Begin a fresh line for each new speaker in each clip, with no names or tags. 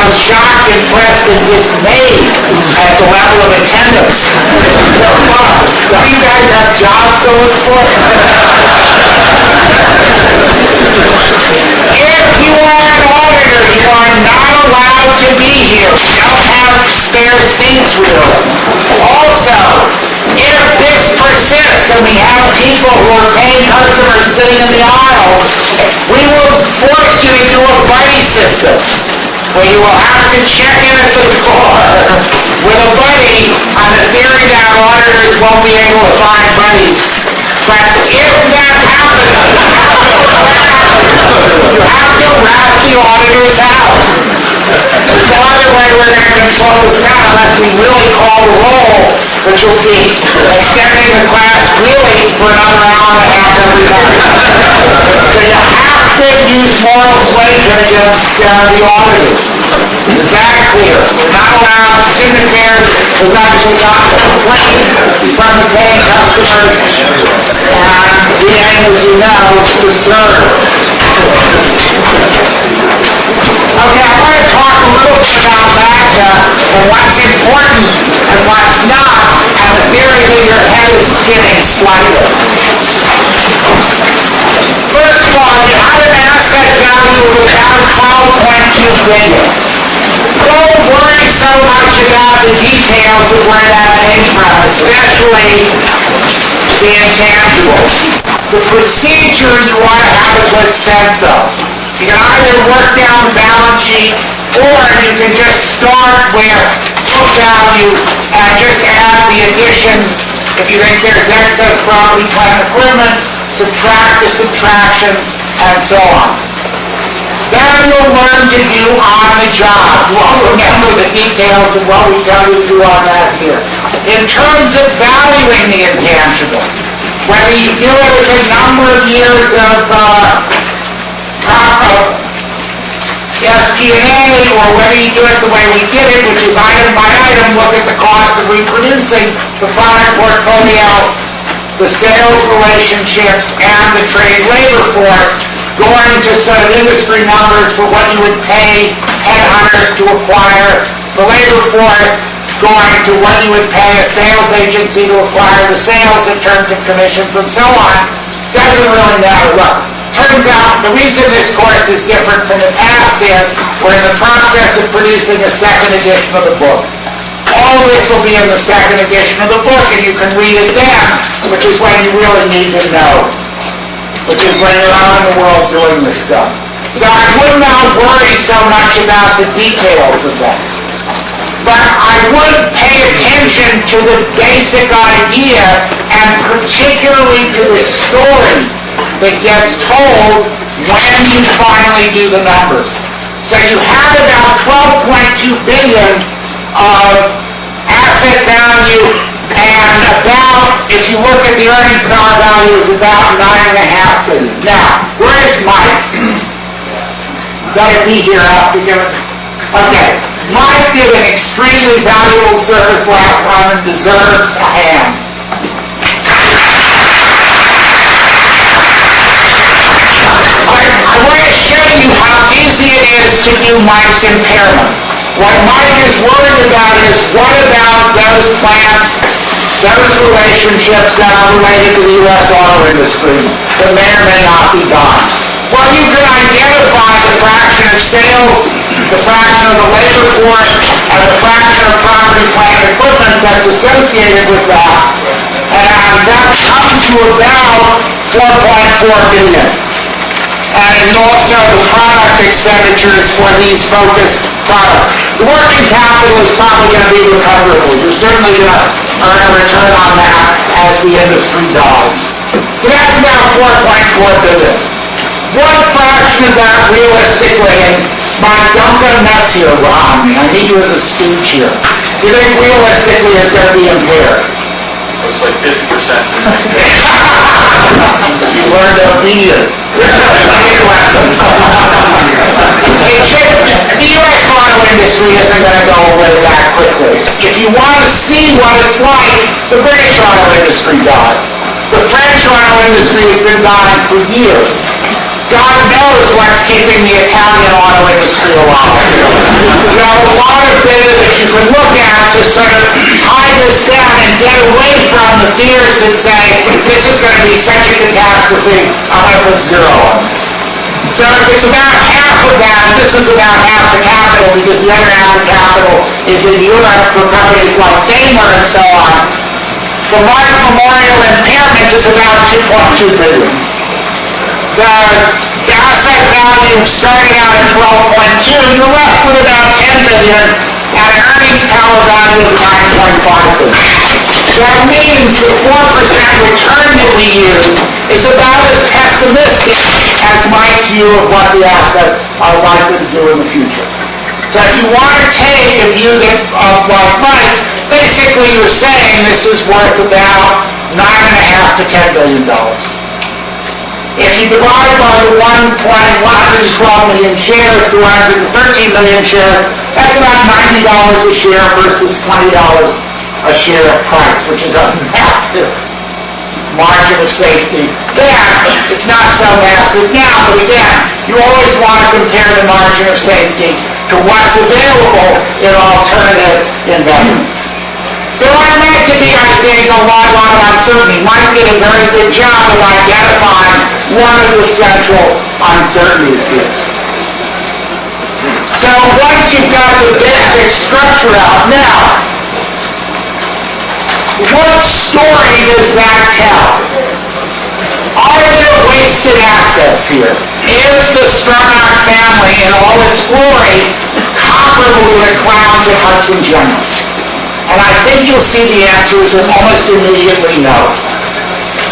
was shocked, impressed, and dismayed at the level of attendance. Don't you guys have jobs to look for? If you are an auditor, you are not allowed to be here. We don't have spare seats, really. Also, if this persists and we have people who are paying customers sitting in the aisles, we will force you to do a buddy system where you will have to check in at the door with a buddy on the theory that auditors won't be able to find buddies. But if that happens, you have to rat the auditors out. There's no other way we're going to control this crowd unless we really call the roll, which will be extending the class really for another hour and a half every night. So you have to use moral suasion against the auditors. Is that clear? We're not allowed signatures. There's actually not complaints from the paying customers. And the aim, as you know, is to serve. Okay, I want to talk a little bit about MAGA and what's important and what's not, and the theory that your head is spinning slightly. First of all, you have an asset value of about $12.2 billion. Don't worry so much about the details of where that came from, especially the intangibles. The procedure you want to have a good sense of. You can either work down the balance sheet, or you can just start with book value and just add the additions. If you think there's excess property, plant, equipment, subtract the subtractions, and so on. That you'll learn to do on the job. You won't remember the details of what we tell you to do on that here. In terms of valuing the intangibles, whether you do it as a number of years of SG&A, or whether you do it the way we did it, which is item by item, look at the cost of reproducing the product portfolio, the sales relationships, and the trade labor force, going to sort of industry numbers for what you would pay headhunters to acquire the labor force, going to what you would pay a sales agency to acquire the sales in terms of commissions and so on. Doesn't really matter. Look, turns out the reason this course is different from the past is we're in the process of producing a second edition of the book. All this will be in the second edition of the book, and you can read it then, which is when you really need to know, which is when you're out in the world doing this stuff. So I would not worry so much about the details of that. But I would pay attention to the basic idea, and particularly to the story that gets told when you finally do the numbers. So you have about $12.2 billion of asset value, and about, if you look at the earnings dollar value, is about $9.5 billion. Now, where is Mike? Gotta be here after giving. Okay, Mike did an extremely valuable service last time and deserves a hand. I want to show you how easy it is to do Mike's impairment. What Mike is worried about is, what about those plants, those relationships that are related to the U.S. auto industry that may or may not be gone? Well, you can identify the fraction of sales, the fraction of the labor force, and the fraction of property, plant, and equipment that's associated with that, and that comes to about $4.4 billion. And also the product expenditures for these focused products. The working capital is probably going to be recoverable. You're certainly going to earn a return on that as the industry does. So that's about $4.4 billion. What fraction of that realistically, and Mike, don't go nuts here on me, I need you as a stooge here, do you think realistically is going to be impaired?
Looks like 50%.
You learned obedience. The U.S. auto industry isn't going to go away that quickly. If you want to see what it's like, the British auto industry died. The French auto industry has been dying for years. God knows what's keeping the Italian auto industry alive. You have a lot of data that you can look at to sort of tie this down and get away from the fears that say, this is going to be such a catastrophe, I'm going to put zero on this. So it's about half of that, and this is about half the capital, because the other half of the capital is in Europe for companies like Daimler and so on. The life memorial impairment is about $2.2 billion. The asset value starting out at 12.2, you're left with about $10 billion at an earnings power value of 9.5 billion. That means the 4% return that we use is about as pessimistic as Mike's view of what the assets are likely to do in the future. So if you want to take a view of like Mike's, basically you're saying this is worth about $9.5 to $10 billion. If you divide by the 112 million shares to 113 million shares, that's about $90 a share versus $20 a share price, which is a massive margin of safety. Then, it's not so massive now, but again, you always want to compare the margin of safety to what's available in alternative investments. There are meant to be, I think, a lot of uncertainty. Mike did a very good job of identifying one of the central uncertainties here. So once you've got the basic structure out, now, what story does that tell? Are there wasted assets here? Is the Stronach family in all its glory comparable to the clowns at Hudson General? And I think you'll see the answer is almost immediately no.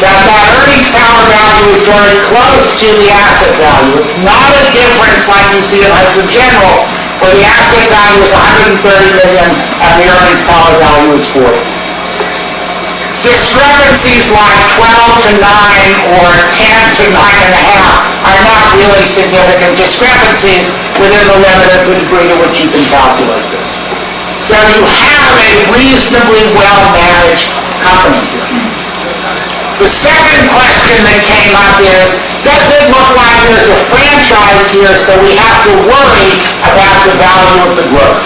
That earnings power value is very close to the asset value. It's not a difference like you see at Hudson General, where the asset value is $130 million and the earnings power value is $40. Discrepancies like 12 to 9 or 10 to 9.5 are not really significant discrepancies within the limited degree to which you can calculate this. So you have a reasonably well-managed company here. The second question that came up is, does it look like there's a franchise here so we have to worry about the value of the growth?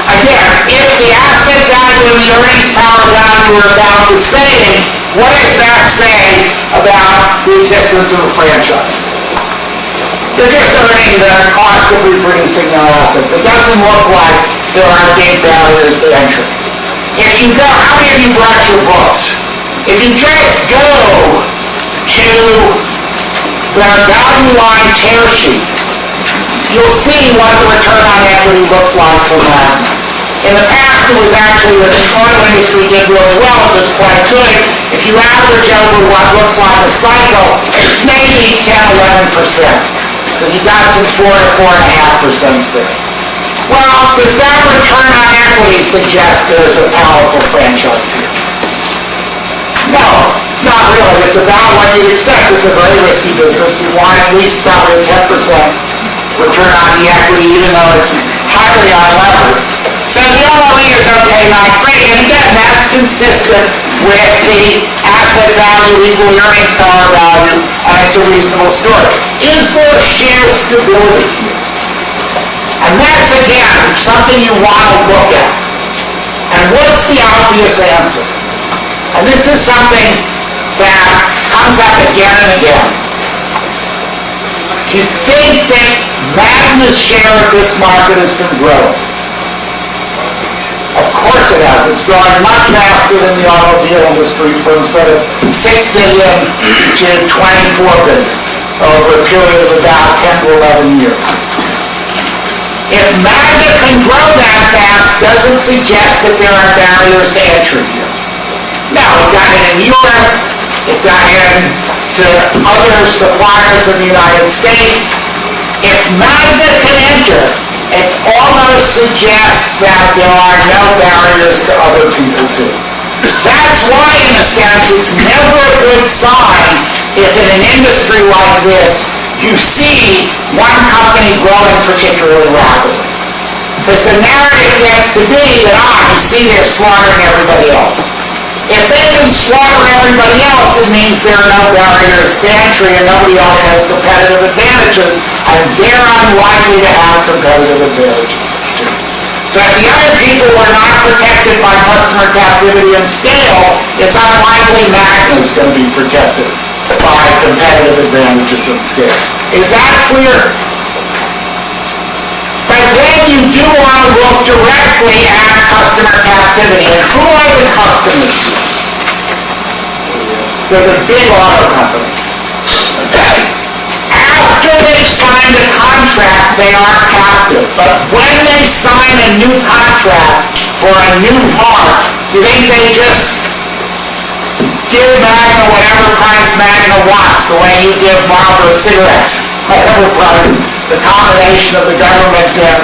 Again, if the asset value and the earnings power value are about the same, what does that say about the existence of a franchise? They're just earning the cost of reproducing their assets. It doesn't look like there are big barriers to entry. If you go, how many of you brought your books? If you just go to the value line tear sheet, you'll see what the return on equity looks like for that. In the past, it was actually when the oil industry did really well, it was quite good. If you average over what looks like a cycle, it's maybe 10-11%. Because you've got some 4 to 4.5% there. Well, does that return on equity suggest there's a powerful franchise here? No, it's not really. It's about what you'd expect. It's a very risky business. You want at least probably a 10% return on the equity, even though it's highly unlevered. So the LOE is okay, not great. And again, that's consistent with the asset value equal earnings power value, and it's a reasonable story. Is there share stability here? And that's, again, something you want to look at. And what's the obvious answer? And this is something that comes up again and again. You think that Magna's share of this market has been growing. Of course it has. It's growing much faster than the automobile industry from sort of $6 billion to $24 billion over a period of about 10 to 11 years. If Magna can grow that fast, doesn't suggest that there are barriers to entry here. No, it got in Europe, it got into other suppliers in the United States. If Magna can enter, it almost suggests that there are no barriers to other people too. That's why, in a sense, it's never a good sign if in an industry like this, you see one company growing particularly rapidly. Because the narrative gets to be that, you see they're slaughtering everybody else. If they can slaughter everybody else, it means there are no barriers to entry and nobody else has competitive advantages, and they're unlikely to have competitive advantages. So if the other people were not protected by customer captivity and scale, it's unlikely Magna's going to be protected by competitive advantages and scale. Is that clear? But then you do want to look directly at customer captivity. And who are the customers here? They're the big auto companies. Okay? After they've signed a contract, they are captive. But when they sign a new contract for a new part, you think they just give Magna whatever price Magna wants, the way you give Marlboro cigarettes, whatever price, the combination of the government and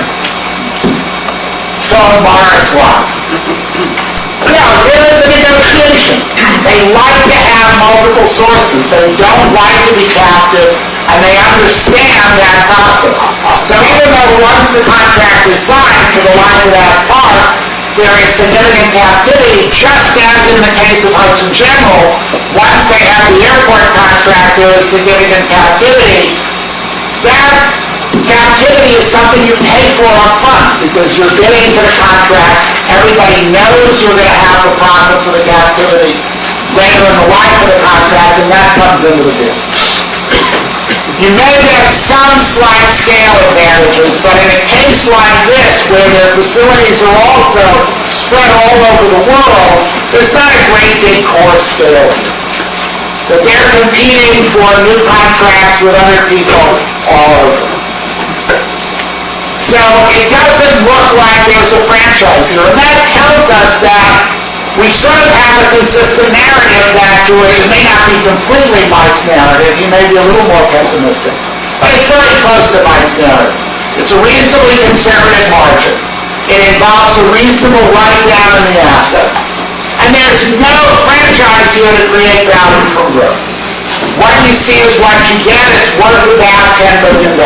Philip Morris wants. No, there is a negotiation. They like to have multiple sources. They don't like to be captive, and they understand that process. So even though once the contract is signed for the life of that part, there is significant captivity, just as in the case of Hudson General, once they have the airport contract, there is significant captivity. That captivity is something you pay for up front because you're bidding for the contract. Everybody knows you're going to have the profits of the captivity later in the life of the contract, and that comes into the bid. You may get some slight scale advantages, but in a case like this, where their facilities are also spread all over the world, there's not a great big core scale here. But they're competing for new contracts with other people all over. So it doesn't look like there's a franchise here, and that tells us that we sort of have a consistent narrative that it may not be completely Mike's narrative, he may be a little more pessimistic, but it's very close to Mike's narrative. It's a reasonably conservative margin. It involves a reasonable write-down in the assets. And there's no franchise here to create value from growth. What you see is what you get. It's worth about $10 billion.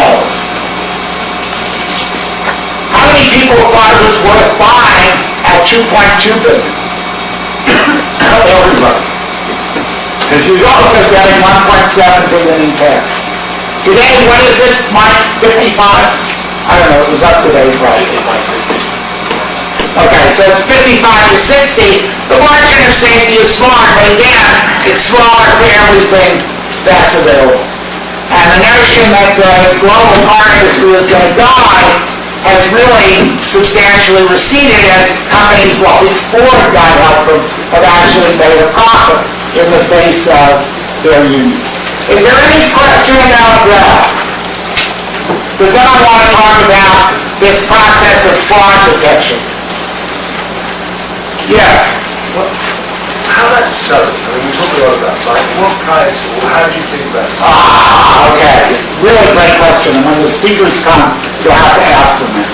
How many people thought it was worth buying at $2.2 billion? Everybody. Because he's also getting $1.7 billion in cash. Today, what is it, Mike? 55? I don't know, it was up today, probably. Okay, so it's 55 to 60. The margin of safety is smaller, but again, it's smaller for everything that's available. And the notion that the global car industry is going to die has really substantially receded as companies like Ford, God help them, have actually made a profit in the face of their union. Is there any question about that? Does anyone want to talk about this process of fraud detection? Yes?
How that's sold? I mean, we talk a lot about, like, what price, or how do you think that's sold?
Okay. Really great question, and when the speakers come, you'll have to ask them that.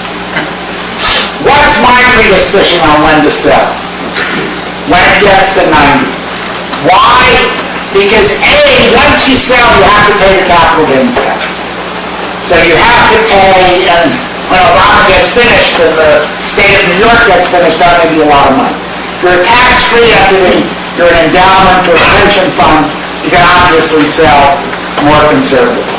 What's my predisposition on when to sell? When it gets to 90. Why? Because A, once you sell, you have to pay the capital gains tax. So you have to pay, and when Obama gets finished and the state of New York gets finished, that'll give you a lot of money. If you're a tax-free entity, you're an endowment or a pension fund, you can obviously sell more conservatively.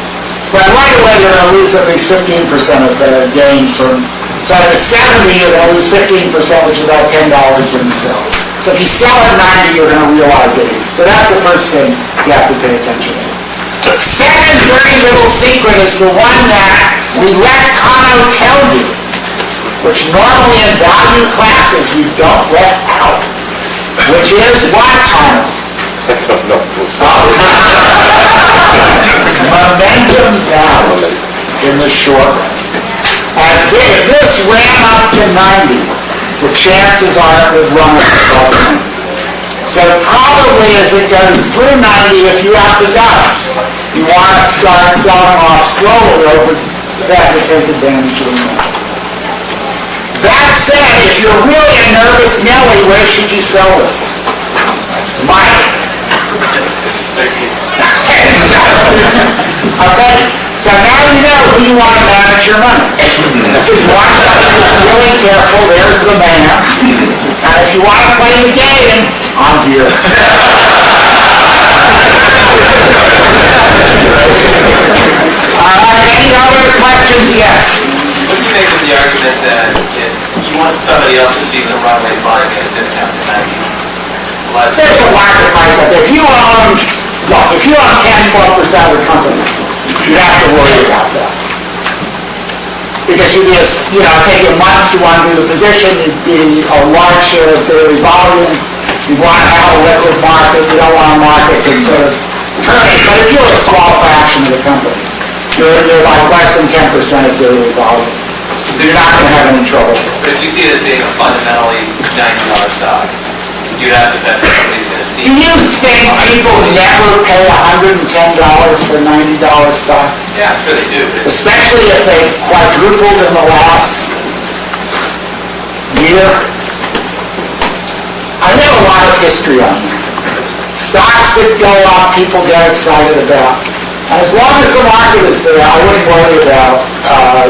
But right away, you're going to lose at least 15% of the gain from, so at the 70, you're going to lose 15%, which is about $10 when you sell. So if you sell at 90, you're going to realize 80. So that's the first thing you have to pay attention to. Second very little secret is the one that we let Tano tell you, which normally in value classes you don't let out, which is what, Tano?
I don't know.
Momentum values in the short run. If this ran up to 90, the chances are it would run up to 90. So probably as it goes through 90, if you have the guts, you want to start selling off slowly over that to take advantage of the market. That said, if you're really a nervous Nelly, where should you sell this? Mike?
60.
Okay, so now you know who you want to manage your money. If you want something that's really careful, there's the man. And if you want to play the game, I'm here. All right, any other questions? Yes.
What do you make of the argument that if you want somebody else to see some runway buying at a discount to 90, less?
There's a market price up there. If you own 10, 12% of the company, you have to worry about that. Because you'd be, take you months to undo the position, you'd be a large share of daily volume, you want to have a liquid market, you don't want a market that's sort of turning. But if you're a small fraction of the company, you're like less than 10% of daily volume, you're not going to have any trouble.
But if you see it as being a fundamentally $90 stock, you'd have to bet that somebody's going to see
Do
it.
you think people never pay $110 for $90 stocks?
Yeah, I'm sure they do. But it's,
Especially if they've quadrupled in the last year. I have a lot of history on that. Stocks that go up, people get excited about. And as long as the market is there, I wouldn't worry about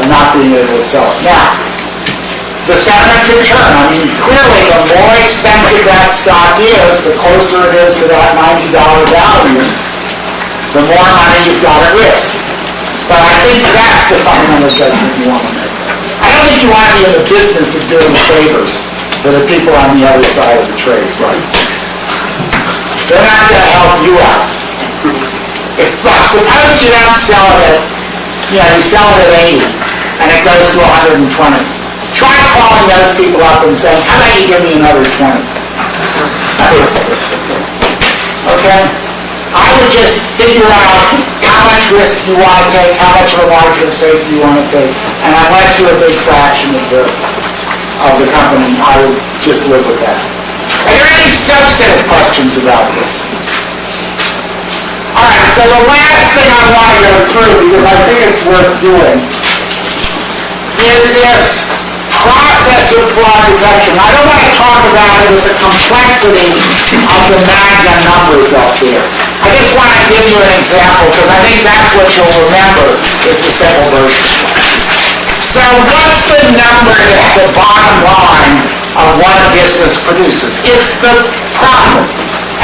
not being able to sell it. Now, the sentiment can turn. I mean, clearly, the more expensive that stock is, the closer it is to that $90 value, the more money you've got at risk. But I think that's the fundamental judgment you want to make. I don't think you want to be in the business of doing favors for the people on the other side of the trade, right? They're not going to help you out. Suppose you don't sell it at, you sell it at 80, and it goes to 120. Try calling those people up and saying, how about you give me another 20? Okay? I would just figure out how much risk you want to take, how much of a margin of safety you want to take, and unless you're a big fraction of the company, I would just live with that. Are there any subset of questions about this? All right, so the last thing I want to go through, because I think it's worth doing, is this process of fraud detection. I don't want to talk about it with the complexity of the magna numbers up there. I just want to give you an example, because I think that's what you'll remember is the simple version. So what's the number that's the bottom line of what a business produces? It's the profit.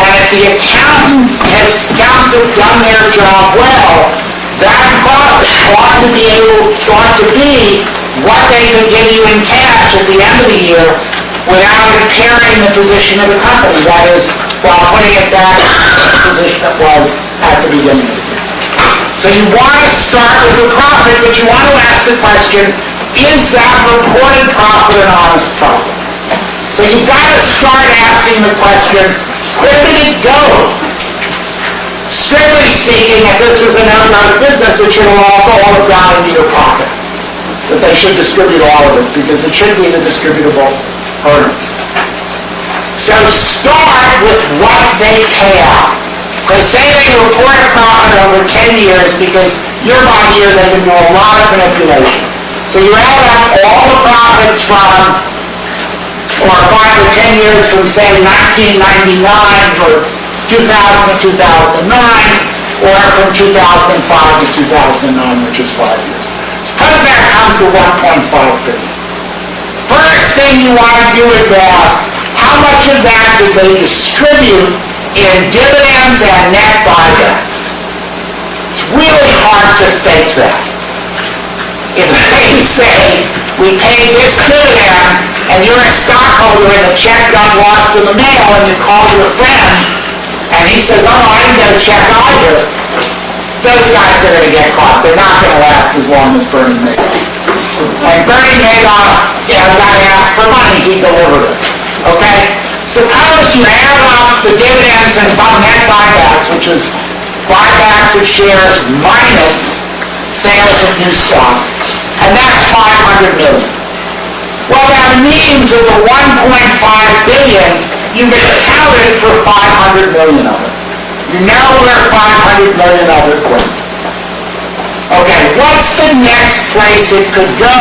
And if the accountants have done their job well, that profit ought to be what they can give you in cash at the end of the year without impairing the position of the company. That is, while putting it back in the position it was at the beginning of the year. So you want to start with the profit, but you want to ask the question, is that reported profit an honest profit? So you've got to start asking the question, where did it go? Strictly speaking, if this was an outright business, it should all have gone into your pocket. That they should distribute all of it, because it should be the distributable earnings. So start with what they pay out. So say they report a profit over 10 years, because year by year they can do a lot of manipulation. So you add up all the profits from, or 5 or 10 years from, say, 1999 for 2000 to 2009, or from 2005 to 2009, which is 5 years. Suppose that comes to 1.5 billion. First thing you want to do is ask, how much of that did they distribute in dividends and net buybacks? It's really hard to fake that. If they say, we paid this dividend, and you're a stockholder and the check got lost in the mail, and you call your friend, and he says, oh, I didn't get a check either, those guys are going to get caught. They're not going to last as long as Bernie Madoff. And Bernie Madoff, got asked for money, he delivered it. Okay? Suppose you add up the dividends and net buybacks, which is buybacks of shares minus sales of new stock, and that's 500 million. Well, that means of the 1.5 billion, you've accounted for 500 million of it. You know where 500 million of it went. Okay, what's the next place it could go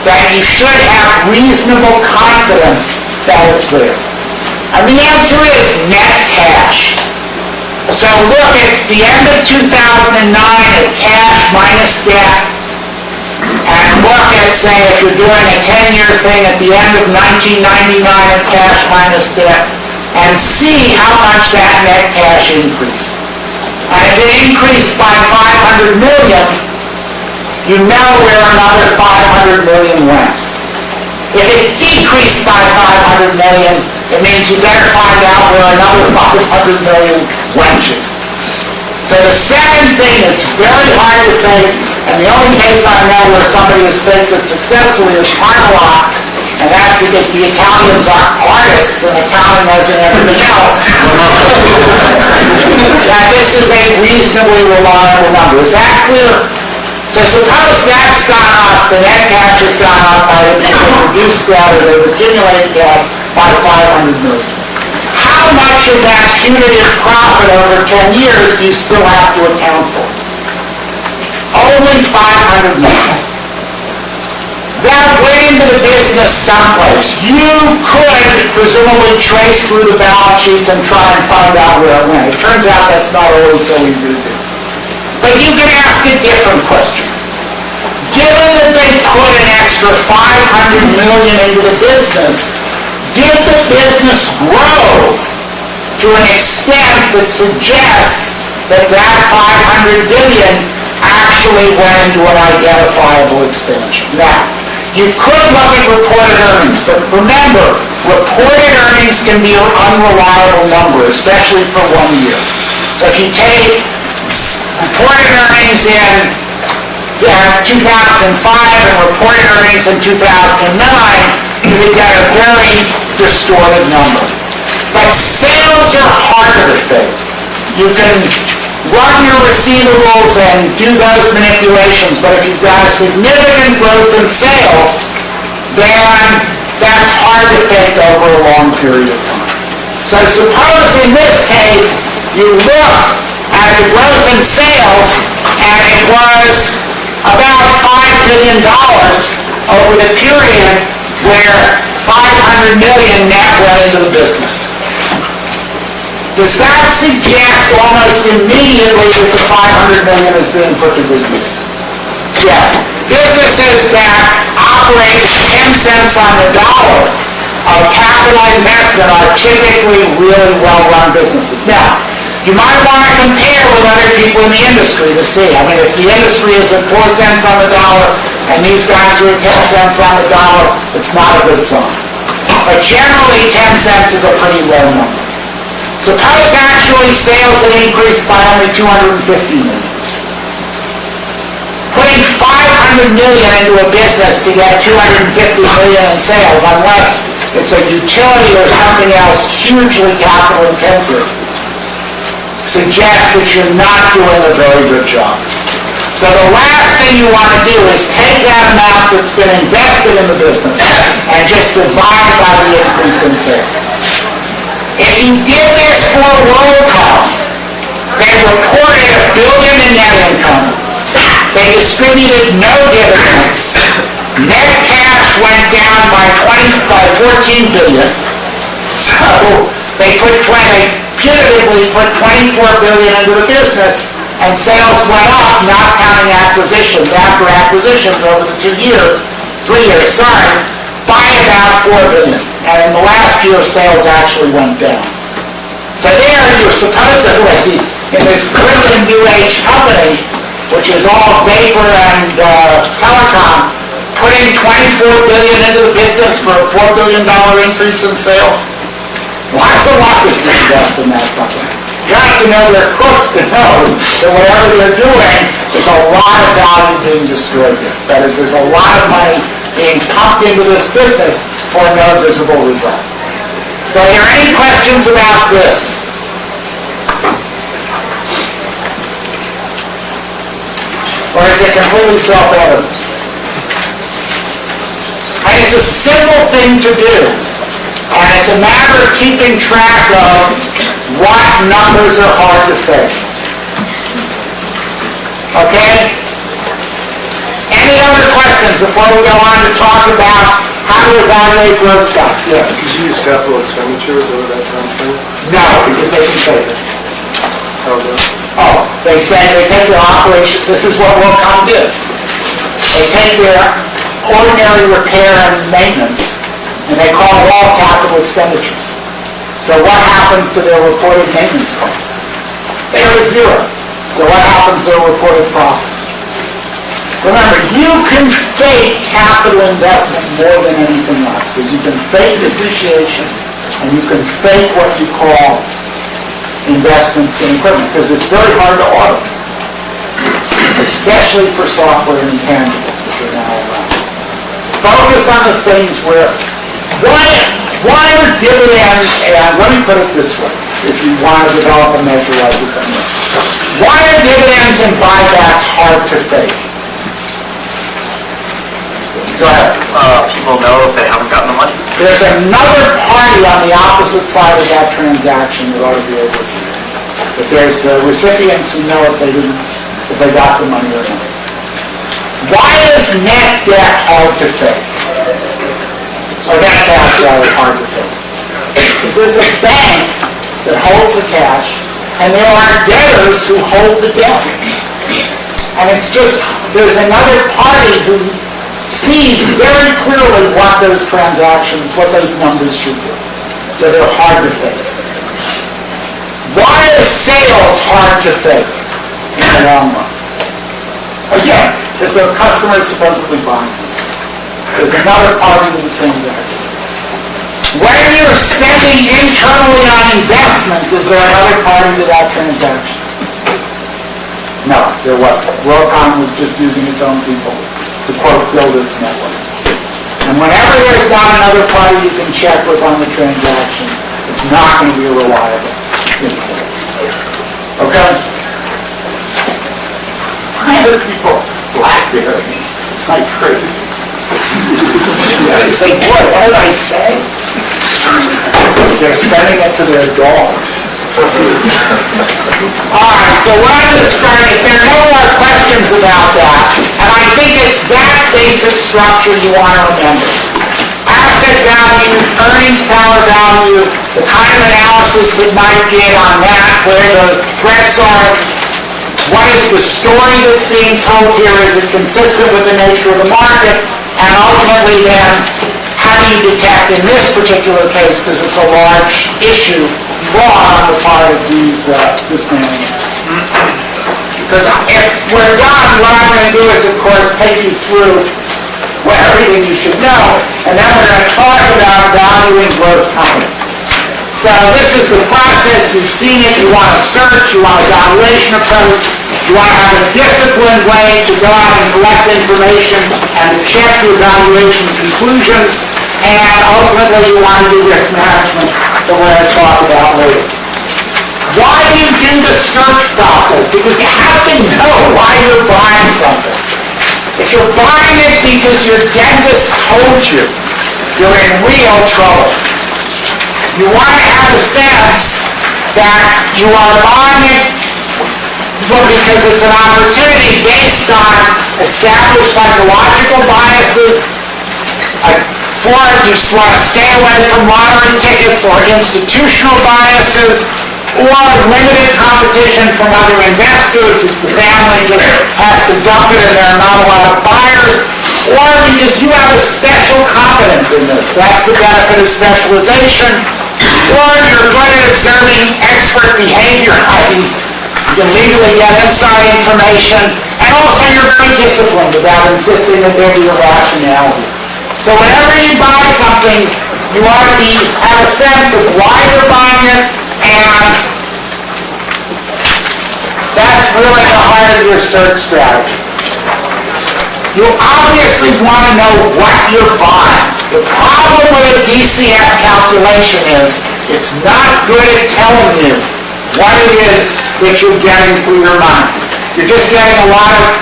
that you should have reasonable confidence that it's there? And the answer is net cash. So look at the end of 2009 at cash minus debt, and look at, say, if you're doing a 10-year thing at the end of 1999 in cash minus debt, and see how much that net cash increased. And if it increased by 500 million, you know where another 500 million went. If it decreased by 500 million, it means you better find out where another 500 million went to. So the second thing that's very hard to fake, and the only case I know where somebody has faked it successfully is Greenwald, and that's because the Italians are artists and accounting as in everything else. That this is a reasonably reliable number. Is that clear? So suppose that's gone up, the net cash has gone up by the reduced debt or the accumulated debt by 500 million. How much of that punitive profit over 10 years do you still have to account for? Only 500 million. That went into the business someplace. You could presumably trace through the balance sheets and try and find out where it went. It turns out that's not always so easy to do. But you can ask a different question. Given that they put an extra 500 million into the business, did the business grow to an extent that suggests that that 500 billion actually went into an identifiable expansion? Now, you could look at reported earnings, but remember, reported earnings can be an unreliable number, especially for 1 year. So if you take reported earnings in 2005 and reported earnings in 2009, you get a very distorted number. But sales are harder to fake. You can run your receivables and do those manipulations, but if you've got a significant growth in sales, then that's hard to fake over a long period of time. So suppose in this case, you look at the growth in sales, and it was about $5 billion over the period where 500 million net went into the business. Does that suggest almost immediately that the 500 million is being put to good use? Yes. Businesses that operate 10 cents on the dollar of capital investment are typically really well-run businesses. Now, you might want to compare with other people in the industry to see. I mean, if the industry is at 4 cents on the dollar and these guys are at 10 cents on the dollar, it's not a good sign. But generally, 10 cents is a pretty low number. Suppose actually sales had increased by only 250 million. Putting 500 million into a business to get 250 million in sales, unless it's a utility or something else hugely capital intensive, suggests that you're not doing a very good job. So the last thing you want to do is take that amount that's been invested in the business and just divide by the increase in sales. If you did this for WorldCom, they reported $1 billion in net income. They distributed no dividends. Net cash went down by 14 billion. So they punitively put 24 billion into the business, and sales went up, not counting acquisitions, after acquisitions over the 3 years, by about 4 billion. And in the last year, sales actually went down. So there you're supposedly, in this brilliant new age company, which is all vapor and telecom, putting 24 billion into the business for a $4 billion increase in sales. Lots of luck if you invest in that company. You have to know their crooks to know that whatever they're doing, there's a lot of value being destroyed there. That is, there's a lot of money being pumped into this business for no visible result. So are there any questions about this? Or is it completely self-evident? And it's a simple thing to do. And it's a matter of keeping track of what numbers are hard to fake. Okay? Any other questions before we go on to talk about how to evaluate growth stocks? Yeah.
Did you use capital expenditures over that time frame?
No, because they can fake it.
How's that?
Oh, they say they take their operation. This is what WorldCom did. They take their ordinary repair and maintenance, and they call it all capital expenditures. So what happens to their reported maintenance costs? They are zero. So what happens to their reported profits? Remember, you can fake capital investment more than anything else, because you can fake depreciation, and you can fake what you call investments in equipment, because it's very hard to audit, especially for software and intangibles, which are now around. Focus on the things where, why are dividends, and let me put it this way, if you want to develop a measure like this, why are dividends and buybacks hard to fake? Go ahead.
People know if they haven't gotten the money.
There's another party on the opposite side of that transaction that ought to be able to see it. But there's the recipients who know if they got the money or not. Why is net debt hard to fake? Or net cash rather hard to fake? Because there's a bank that holds the cash, and there are debtors who hold the debt. And it's just, there's another party who sees very clearly what those transactions, what those numbers should do. So they're hard to fake. Why are sales hard to fake in the long run? Again, because the customer is supposedly buying these. There's another party to the transaction. When you're spending internally on investment, is there another party to that transaction? No, there wasn't. WorldCom was just using its own people to, quote, build its network. And whenever there's not another party you can check with on the transaction, it's not going to be a reliable indicator. Okay? Why do people BlackBerry like crazy? I just think, boy, what did I say? They're sending it to their dogs. Alright, so what I'm going to start, if there are no more questions about that, and I think it's that basic structure you want to remember. Asset value, earnings power value, the kind of analysis that Mike did on that, where the threats are, what is the story that's being told here, is it consistent with the nature of the market, and ultimately then, how do you detect in this particular case, because it's a large issue, fraud on the part of this manager. Because if we're done, what I'm going to do is, of course, take you through everything you should know, and then we're going to talk about valuing growth companies. So this is the process. You've seen it. You want to search. You want a valuation approach. You want to have a disciplined way to go out and collect information and to check your valuation conclusions. And ultimately, you want to do risk management that we're going to talk about later. Why do you do the search process? Because you have to know why you're buying something. If you're buying it because your dentist told you, you're in real trouble. You want to have a sense that you are buying it because it's an opportunity based on established psychological biases. For it, you just want to stay away from lottery tickets or institutional biases, or limited competition from other investors. It's the family just has to dump it and there are not a lot of buyers, or because you have a special competence in this. That's the benefit of specialization. Or you're good at observing expert behavior. You can legally get inside information, and also you're very disciplined about insisting that there be a rationality. So whenever you buy something, you ought to have a sense of why you're buying it, and that's really the heart of your search strategy. You obviously want to know what you're buying. The problem with a DCF calculation is it's not good at telling you what it is that you're getting for your money. You're just getting a lot of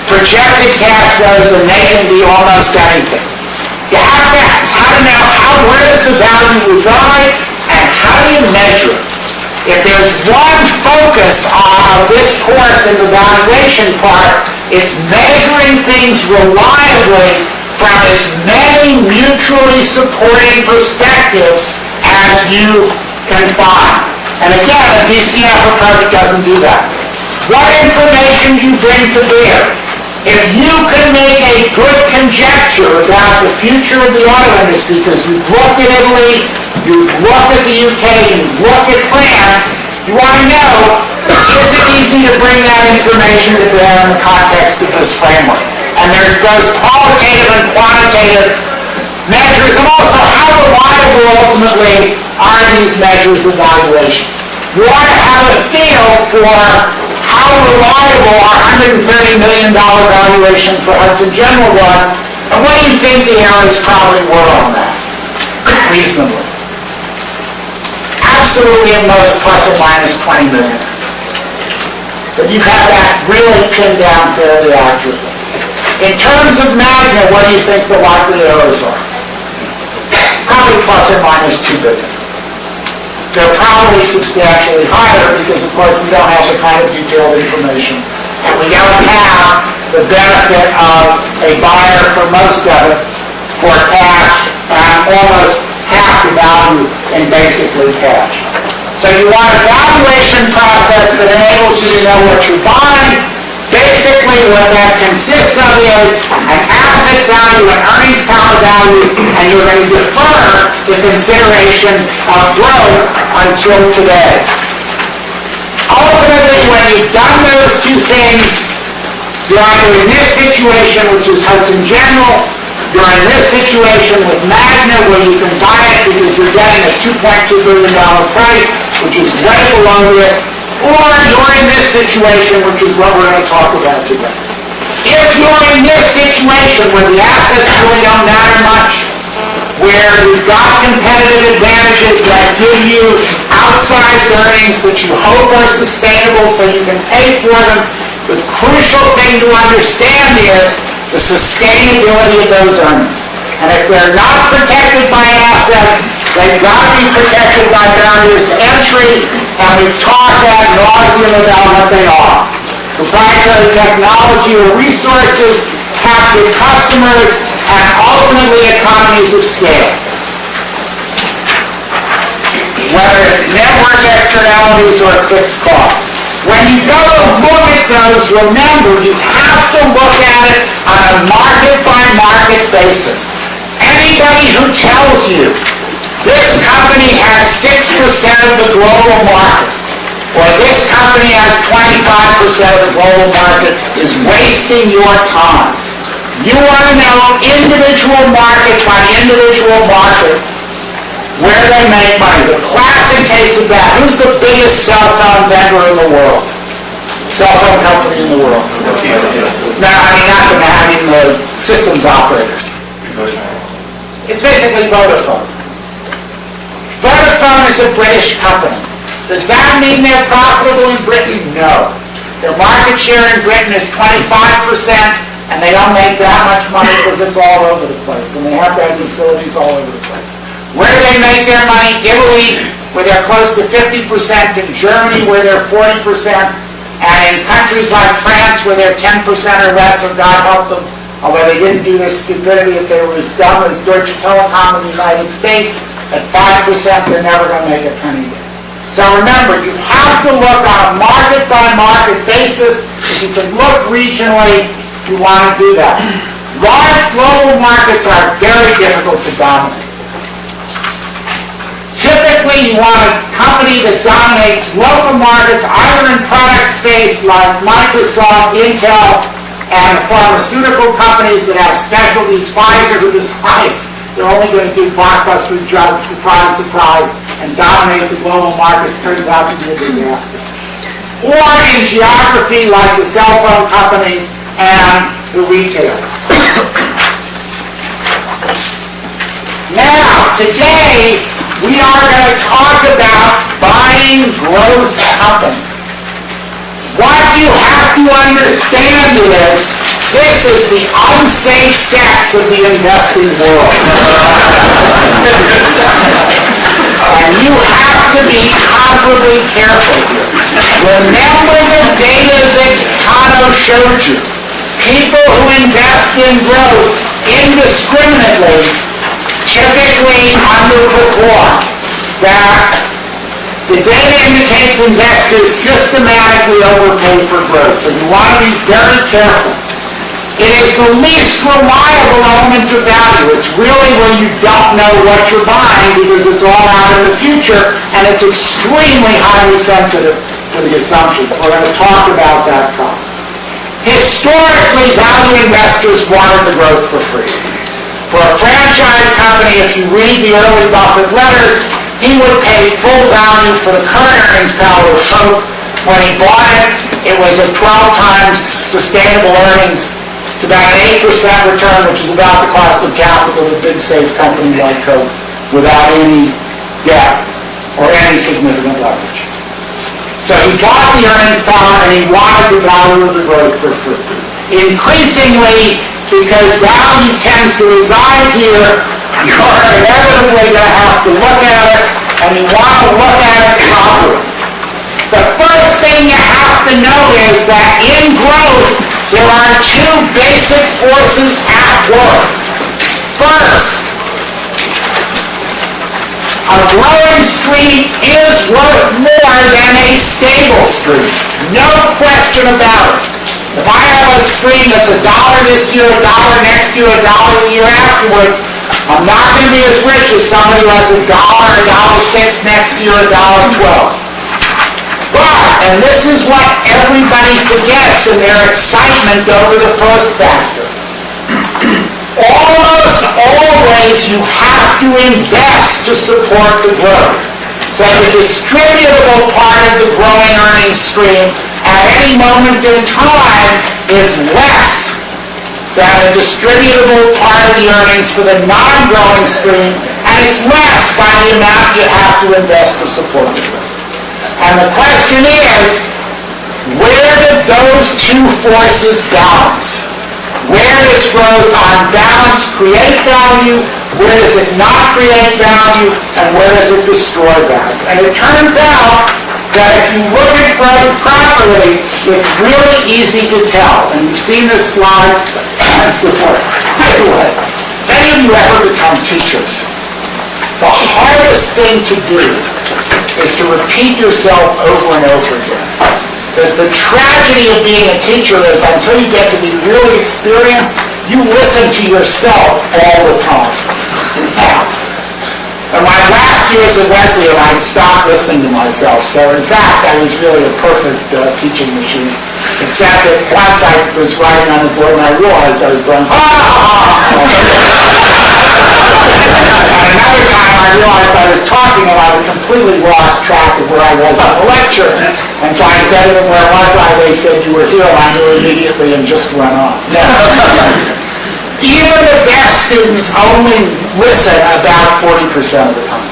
projected cash flows, and they can be almost anything. You have to know where does the value reside, and how do you measure it. If there's one focus of this course in the valuation part, it's measuring things reliably from as many mutually supporting perspectives as you can find. And again, a DCF approach doesn't do that. What information you bring to bear? If you can make a good conjecture about the future of the auto industry, because you've looked at Italy, you've looked at the UK, you've looked at France, you want to know, is it easy to bring that information to bear in the context of this framework? And there's both qualitative and quantitative measures, and also how reliable ultimately are these measures of valuation. You want to have a feel for how reliable our $130 million valuation for Hudson General was, and what do you think the errors probably were on that, reasonably? Absolutely at most plus or minus 20 million. But you have that really pinned down fairly accurately. In terms of Magna, what do you think the likely errors are? Probably plus or minus 2 billion. They're probably substantially higher because, of course, we don't have the kind of detailed information, and we don't have the benefit of a buyer for most of it for cash and almost half the value in basically cash. So you want a valuation process that enables you to know what you're buying. Basically, what that consists of is an asset value, an earnings power value, and you're going to defer the consideration of growth until today. Ultimately, when you've done those two things, you're either in this situation, which is Hudson General, you're in this situation with Magna, where you can buy it because you're getting a $2.2 billion price, which is way below this, or you're in this situation, which is what we're going to talk about today. If you're in this situation where the assets really don't matter much, where you've got competitive advantages that give you outsized earnings that you hope are sustainable so you can pay for them, the crucial thing to understand is the sustainability of those earnings. And if they're not protected by assets, they've got to be protected by barriers to entry, and we've talked ad nauseum about what they are. Proprietary technology or resources, captive customers, and ultimately economies of scale. Whether it's network externalities or fixed costs. When you go to look at those, remember, you have to look at it on a market-by-market basis. Anybody who tells you this company has 6% of the global market, or this company has 25% of the global market, is wasting your time. You want to know individual market by individual market where they make money. The classic case of that, who's the biggest cell phone vendor in the world? Cell phone company in the world? No, I mean not the having the systems operators. It's basically Vodafone. Vodafone is a British company. Does that mean they're profitable in Britain? No. Their market share in Britain is 25%, and they don't make that much money because it's all over the place, and they have to have facilities all over the place. Where do they make their money? Italy, where they're close to 50%, in Germany, where they're 40%, and in countries like France, where they're 10% or less, or God help them, although they didn't do this stupidity, if they were as dumb as Deutsche Telekom in the United States, at 5%, they're never going to make a penny. So remember, you have to look on a market-by-market basis. If you can look regionally, you want to do that. Large global markets are very difficult to dominate. Typically, you want a company that dominates local markets, either in product space like Microsoft, Intel, and pharmaceutical companies that have specialties. Pfizer, who decides they're only going to do blockbuster drugs, surprise, surprise, and dominate the global markets, turns out to be a disaster. Or in geography like the cell phone companies and the retailers. Now, today, we are going to talk about buying growth companies. What you have to understand is this is the unsafe sex of the investing world. And you have to be comparably careful here. Remember the data that Kano showed you. People who invest in growth indiscriminately typically underperform. That the data indicates investors systematically overpay for growth. So you want to be very careful. It is the least reliable element of value. It's really where you don't know what you're buying because it's all out in the future, and it's extremely highly sensitive to the assumptions. We're going to talk about that problem. Historically, value investors wanted the growth for free. For a franchise company, if you read the early Buffett letters, he would pay full value for the current earnings power of Coke. When he bought it, it was at 12 times sustainable earnings. It's about an 8% return, which is about the cost of capital of a big, safe company like Coke without any debt or any significant leverage. So he bought the earnings power and he wanted the value of the growth for free. Increasingly, because value tends to reside here, you're inevitably going to have to look at it, and you want to look at it properly. The first thing you have to know is that in growth, there are two basic forces at work. First, a growing stream is worth more than a stable stream. No question about it. If I have a stream that's $1 this year, $1 next year, $1 the year afterwards, I'm not going to be as rich as somebody who has $1, $1.06 next year, $1.12. But, and this is what everybody forgets in their excitement over the first factor, almost always you have to invest to support the growth. So the distributable part of the growing earnings stream at any moment in time is less than the distributable part of the earnings for the non-growing stream, and it's less by the amount you have to invest to support the growth. And the question is, where do those two forces balance? Where does growth on balance create value? Where does it not create value? And where does it destroy value? And it turns out that if you look at growth properly, it's really easy to tell. And you've seen this slide and so forth. By the way, if any of you ever become teachers, the hardest thing to do is to repeat yourself over and over again. Because the tragedy of being a teacher is until you get to be really experienced, you listen to yourself all the time. In my last years at Wesleyan, I'd stopped listening to myself. So in fact, I was really a perfect teaching machine. Except that once I was writing on the board and I realized I was going, ha ha ha. And another time I realized I was talking and I had completely lost track of where I was on the lecture. And so I said to them, where was I? They said, you were here, and I knew immediately and just went on. Even the best students only listen about 40% of the time.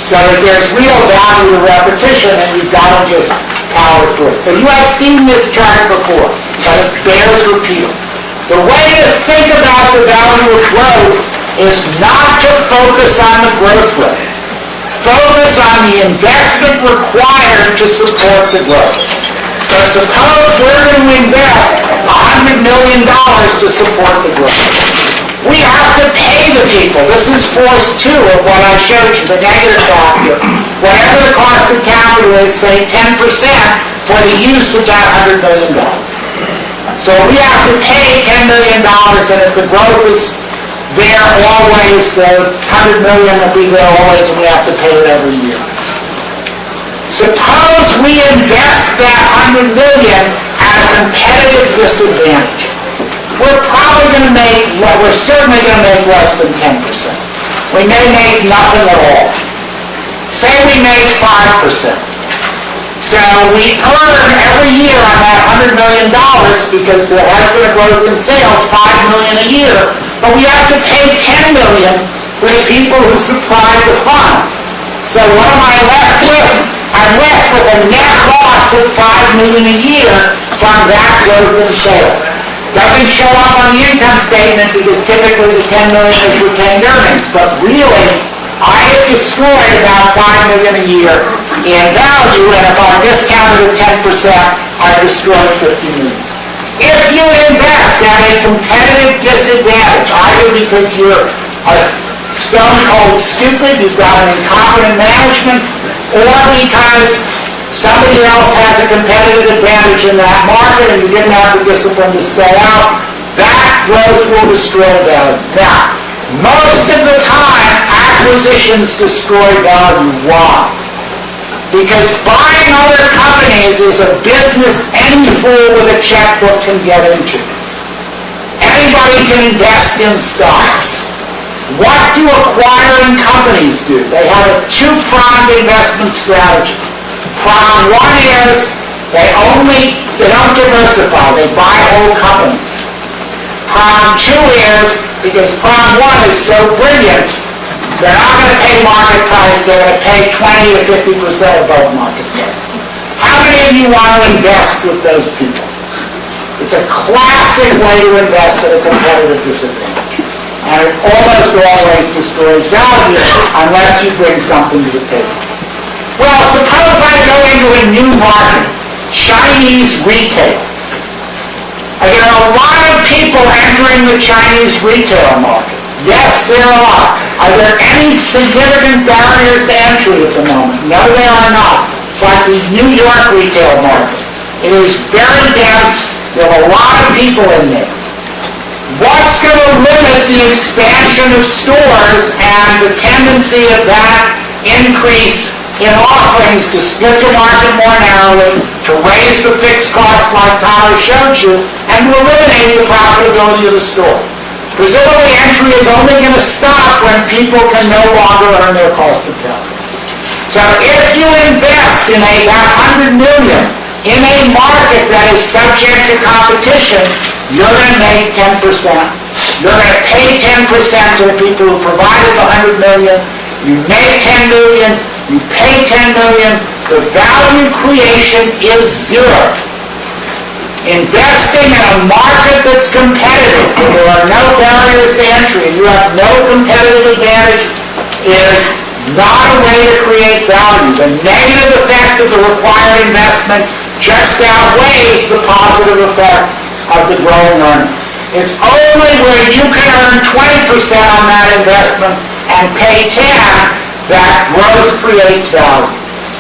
So that there's real value to repetition, and you've got to just power through it. So you have seen this chart before, but it bears repeating. The way to think about the value of growth is not to focus on the growth rate. Focus on the investment required to support the growth. So suppose we're going to invest $100 million to support the growth. We have to pay the people. This is force 2 of what I showed you, the negative factor. Whatever the cost of capital is, say 10% for the use of that $100 million. So we have to pay $10 million, and if the growth is there always, the $100 million will be there always, and we have to pay it every year. Suppose we invest that $100 million at a competitive disadvantage. We're certainly going to make less than 10%. We may make nothing at all. Say we make 5%. So we earn every year on that $100 million because there has been a growth in sales, $5 million a year, but we have to pay $10 million for the people who supply the funds. So what am I left with? I'm left with a net loss of $5 million a year from that growth in sales. Doesn't show up on the income statement because typically the $10 million is retained earnings, but really, I have destroyed about $5 million a year in value, and if I discounted at 10%, I've destroyed $50 million. If you invest at a competitive disadvantage, either because you're stone cold stupid, you've got an incompetent management, or because somebody else has a competitive advantage in that market and you didn't have the discipline to stay out, that growth will destroy value. Now, most of the time, acquisitions destroy value. Why? Because buying other companies is a business any fool with a checkbook can get into. Anybody can invest in stocks. What do acquiring companies do? They have a two-pronged investment strategy. Prong one is they don't diversify, they buy whole companies. Prong two is, because prong one is so brilliant, they're not going to pay market price, they're going to pay 20 to 50% above market price. How many of you want to invest with those people? It's a classic way to invest at a competitive disadvantage. And it almost always destroys value unless you bring something to the table. Well, suppose I go into a new market, Chinese retail. There are a lot of people entering the Chinese retail market. Yes, there are. Are there any significant barriers to entry at the moment? No, there are not. It's like the New York retail market. It is very dense. There are a lot of people in there. What's going to limit the expansion of stores and the tendency of that increase in offerings to split the market more narrowly, to raise the fixed cost like Tyler showed you, and to eliminate the profitability of the store? Presumably entry is only going to stop when people can no longer earn their cost of capital. So if you invest in that $100 million in a market that is subject to competition, you're going to make 10%. You're going to pay 10% to the people who provided the $100 million. You make $10 million. You pay $10 million. The value creation is zero. Investing in a market that's competitive, where there are no barriers to entry, and you have no competitive advantage, is not a way to create value. The negative effect of the required investment just outweighs the positive effect of the growing earnings. It's only where you can earn 20% on that investment and pay 10 that growth creates value.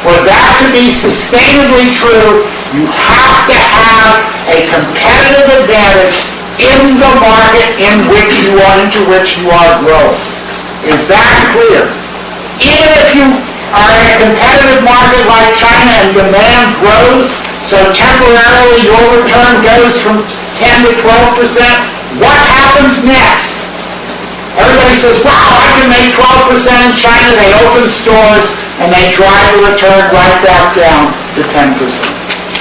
For that to be sustainably true, you have to have a competitive advantage in the market into which you are growing. Is that clear? Even if you are in a competitive market like China and demand grows, so temporarily your return goes from 10 to 12%, what happens next? Everybody says, wow, I can make 12% in China. They open stores and they drive the return right back down to 10%.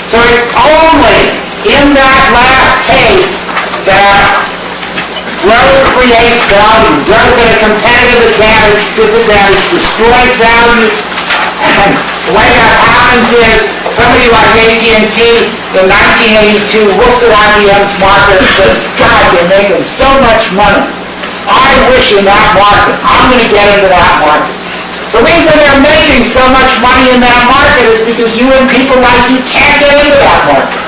So it's only in that last case that growth creates value. Growth at a competitive disadvantage destroys value. And the way that happens is somebody like AT&T in 1982 looks at IBM's market and says, God, they're making so much money. I wish in that market, I'm going to get into that market. The reason they're making so much money in that market is because you and people like you can't get into that market.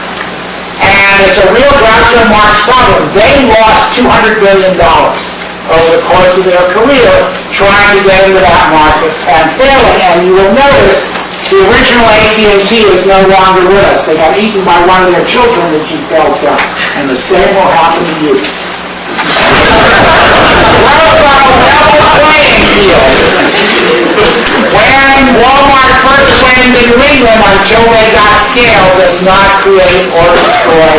And it's a real Groucho Marx problem. They lost $200 billion over the course of their career trying to get into that market and failing. And you will notice the original AT&T is no longer with us. They got eaten by one of their children, which is Bell's out. And the same will happen to you. What about a level playing field? When Walmart first went into New England until they got scale does not create or destroy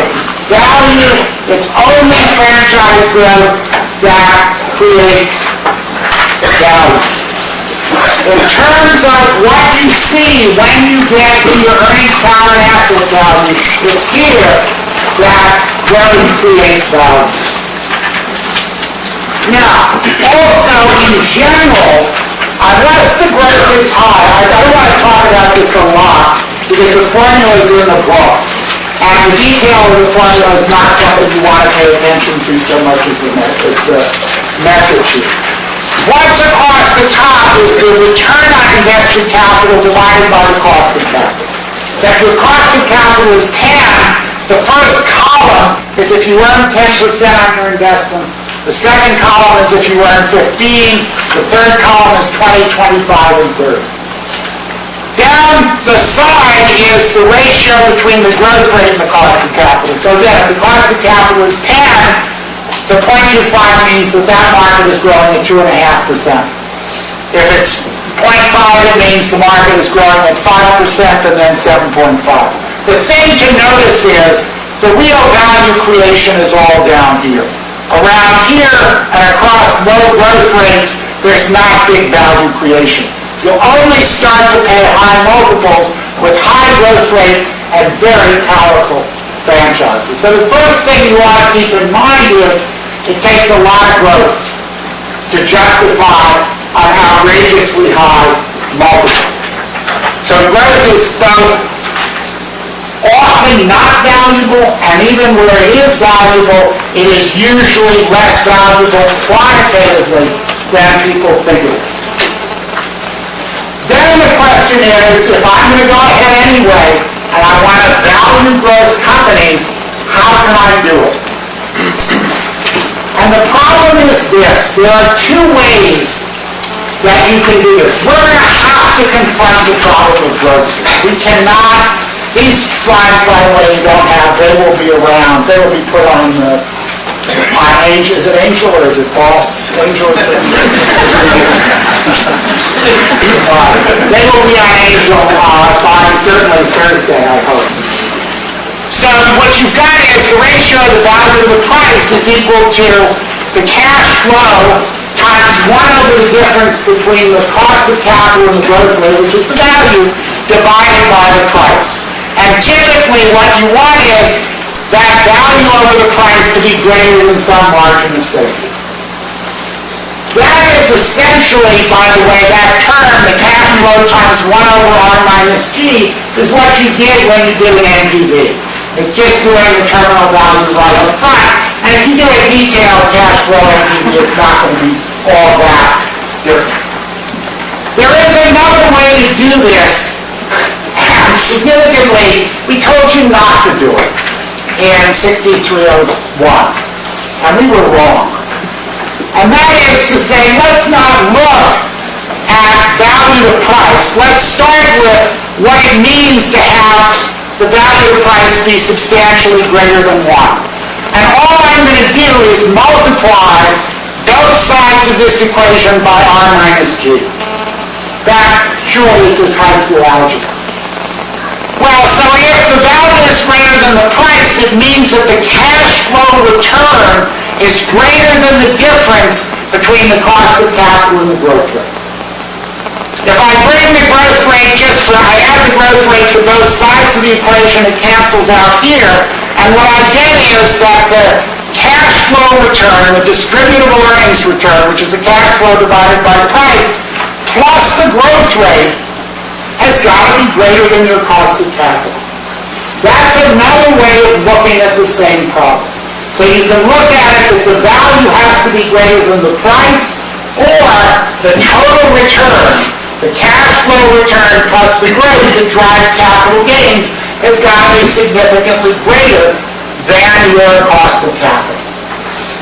value. It's only franchise growth that creates value. In terms of what you see when you get to your earnings power and asset value, it's here that growth creates value. Now, also in general, unless the growth is high, I don't want to talk about this a lot because the formula is in the book, and the detail of the formula is not something you want to pay attention to so much as the message here. What's across the top is the return on invested capital divided by the cost of capital. So if your cost of capital is 10, the first column is if you earn 10% on your investments. The second column is if you earn 15. The third column is 20, 25, and 30. Down the side is the ratio between the growth rate and the cost of capital. So again, if the cost of capital is 10, the 0.25 means that that market is growing at 2.5%. If it's 0.5, it means the market is growing at 5% and then 7.5. The thing to notice is the real value creation is all down here. Around here and across low growth rates, there's not big value creation. You'll only start to pay high multiples with high growth rates and very powerful franchises. So the first thing you want to keep in mind is it takes a lot of growth to justify an outrageously high multiple. So growth is both often not valuable, and even where it is valuable, it is usually less valuable quantitatively than people think it is. Then the question is, if I'm going to go ahead anyway, and I want to value growth companies, how can I do it? And the problem is this: there are two ways that you can do this. We're going to have to confront the problem of growth. We cannot. These slides, by the way, you don't have. They will be around. They will be put on Angel. Is it Angel or is it Boss? Angel is it? They will be on Angel by certainly Thursday, I hope. So what you've got is the ratio of the value of the price is equal to the cash flow times 1 over the difference between the cost of capital and the growth rate, which is the value, divided by the price. And typically what you want is that value over the price to be greater than some margin of safety. That is essentially, by the way, that term, the cash flow times 1 over R minus G, is what you did when you did an NPV. It's just doing the terminal value right up front. And if you do a detailed cash flow NPV, it's not going to be all that different. There is another way to do this, and significantly, we told you not to do it in 6301, and we were wrong. And that is to say, let's not look at value to price. Let's start with what it means to have the value of price be substantially greater than 1. And all I'm going to do is multiply both sides of this equation by R minus G. That surely is just high school algebra. Well, so if the value is greater than the price, it means that the cash flow return is greater than the difference between the cost of capital and the growth rate. If I bring the growth rate I add the growth rate to both sides of the equation, it cancels out here, and what I get is that the cash flow return, the distributable earnings return, which is the cash flow divided by the price, plus the growth rate, has got to be greater than your cost of capital. That's another way of looking at the same problem. So you can look at it that the value has to be greater than the price, or the total return, the cash flow return plus the growth that drives capital gains, has got to be significantly greater than your cost of capital.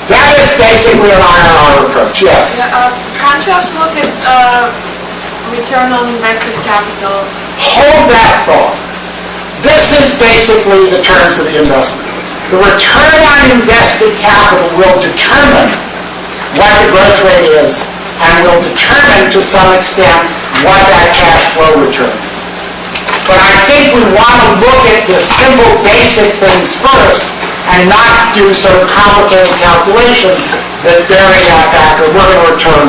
That is basically an IRR approach, yes?
Can't you also look at return on invested capital?
Hold that thought. This is basically the terms of the investment. The return on invested capital will determine what the growth rate is, and will determine to some extent what that cash flow return is. But I think we want to look at the simple basic things first and not do sort of complicated calculations that vary that factor. We're going to return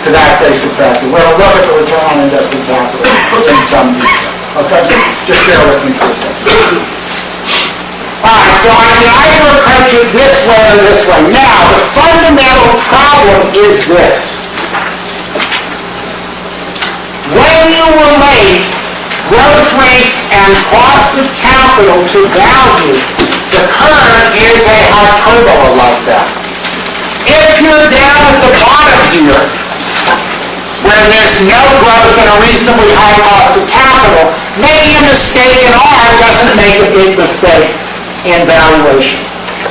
to that basic factor. We're going to look at the return on invested capital in some detail. Okay? Just bear with me for a second. Alright, so I can either approach it this way or this way. Now, the fundamental problem is this. When you relate growth rates and costs of capital to value, the curve is a hyperbola like that. If you're down at the bottom here, where there's no growth and a reasonably high cost of capital, making a mistake in R doesn't make a big mistake in valuation.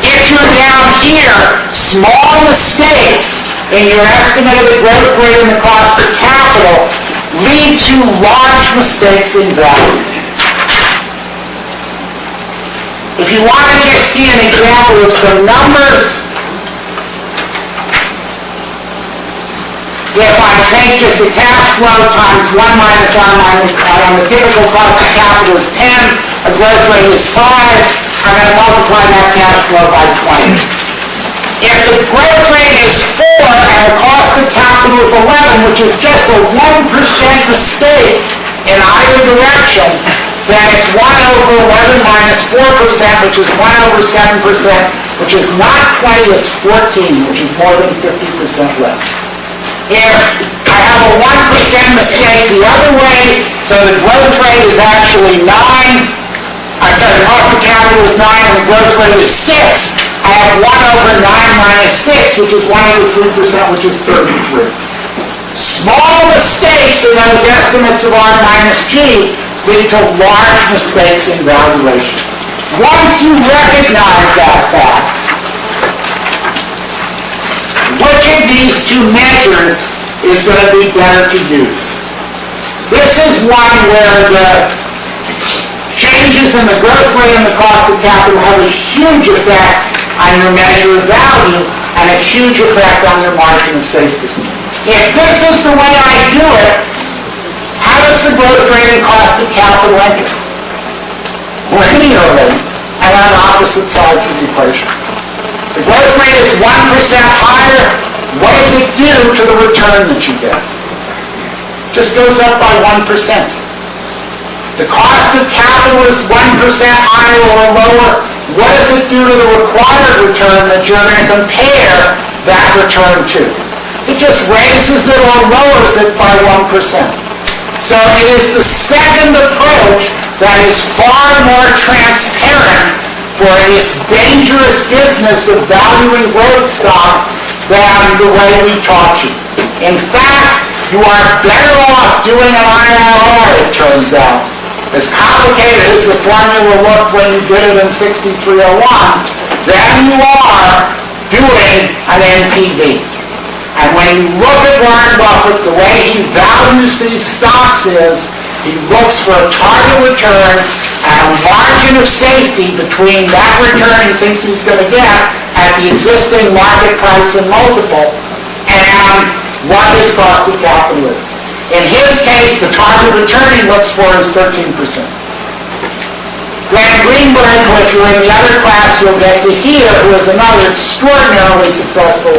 If you're down here, small mistakes in your estimate of the growth rate and the cost of capital lead to large mistakes in value. If you want to just see an example of some numbers, if I take just the cash flow times 1 minus R minus, on the typical cost of capital is 10, a growth rate is 5, I'm going to multiply that cash flow by 20. If the growth rate is 4 and the cost of capital is 11, which is just a 1% mistake in either direction, then it's 1 over 11 minus 4%, which is 1 over 7%, which is not 20, it's 14, which is more than 50% less. If I have a 1% mistake the other way, so the growth rate is actually 9, the cost of capital is 9 and the growth rate is 6, I have 1 over 9 minus 6, which is 1 over 3%, which is 33. Small mistakes in those estimates of R minus G lead to large mistakes in valuation. Once you recognize that fact, which of these two measures is going to be better to use? This is one where the changes in the growth rate and the cost of capital have a huge effect on your measure of value and a huge effect on your margin of safety. If this is the way I do it, how does the growth rate and cost of capital enter? Linearly and on opposite sides of the equation. The growth rate is 1% higher. What does it do to the return that you get? Just goes up by 1%. The cost of capital is 1% higher or lower. What does it do to the required return that you're going to compare that return to? It just raises it or lowers it by 1%. So it is the second approach that is far more transparent for this dangerous business of valuing growth stocks than the way we taught you. In fact, you are better off doing an IRR, it turns out. As complicated as the formula looked when you did it in 6301, than you are doing an NPV. And when you look at Warren Buffett, the way he values these stocks is he looks for a target return and a margin of safety between that return he thinks he's going to get at the existing market price and multiple and what his cost of capital is. In his case, the target return he looks for is 13%. Glenn Greenwald, who if you're in the other class you'll get to hear, who is another extraordinarily successful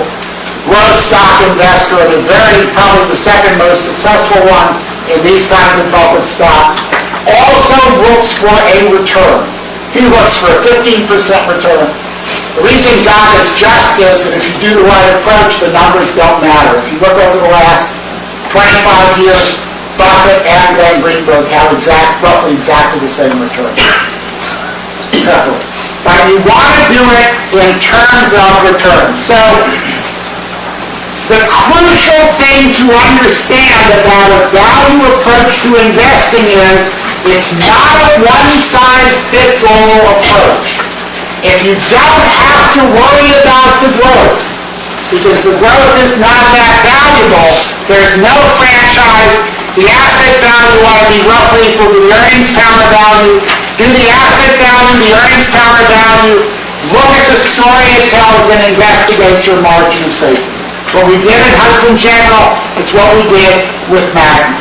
growth stock investor, and probably the second most successful one in these kinds of Buffett stocks, also looks for a return. He looks for a 15% return. The reason God is just is that if you do the right approach, the numbers don't matter. If you look over the last 25 years, Buffett and then Greenwald have roughly exactly the same return. But you want to do it in terms of return. So the crucial thing to understand about a value approach to investing is it's not a one-size-fits-all approach. If you don't have to worry about the growth, because the growth is not that valuable, there's no franchise, the asset value ought to be roughly equal to the earnings power value, do the asset value, the earnings power value, look at the story it tells and investigate your margin of safety. What we did at Hudson General, it's what we did with Magna.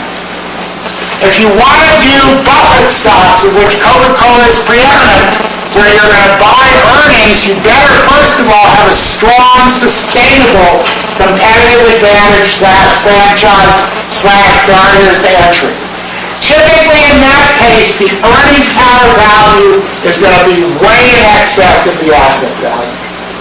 If you want to do Buffett stocks, of which Coca-Cola is preeminent, where you're going to buy earnings, you better first of all have a strong, sustainable competitive advantage /franchise/barriers to entry. Typically in that case, the earnings power value is going to be way in excess of the asset value.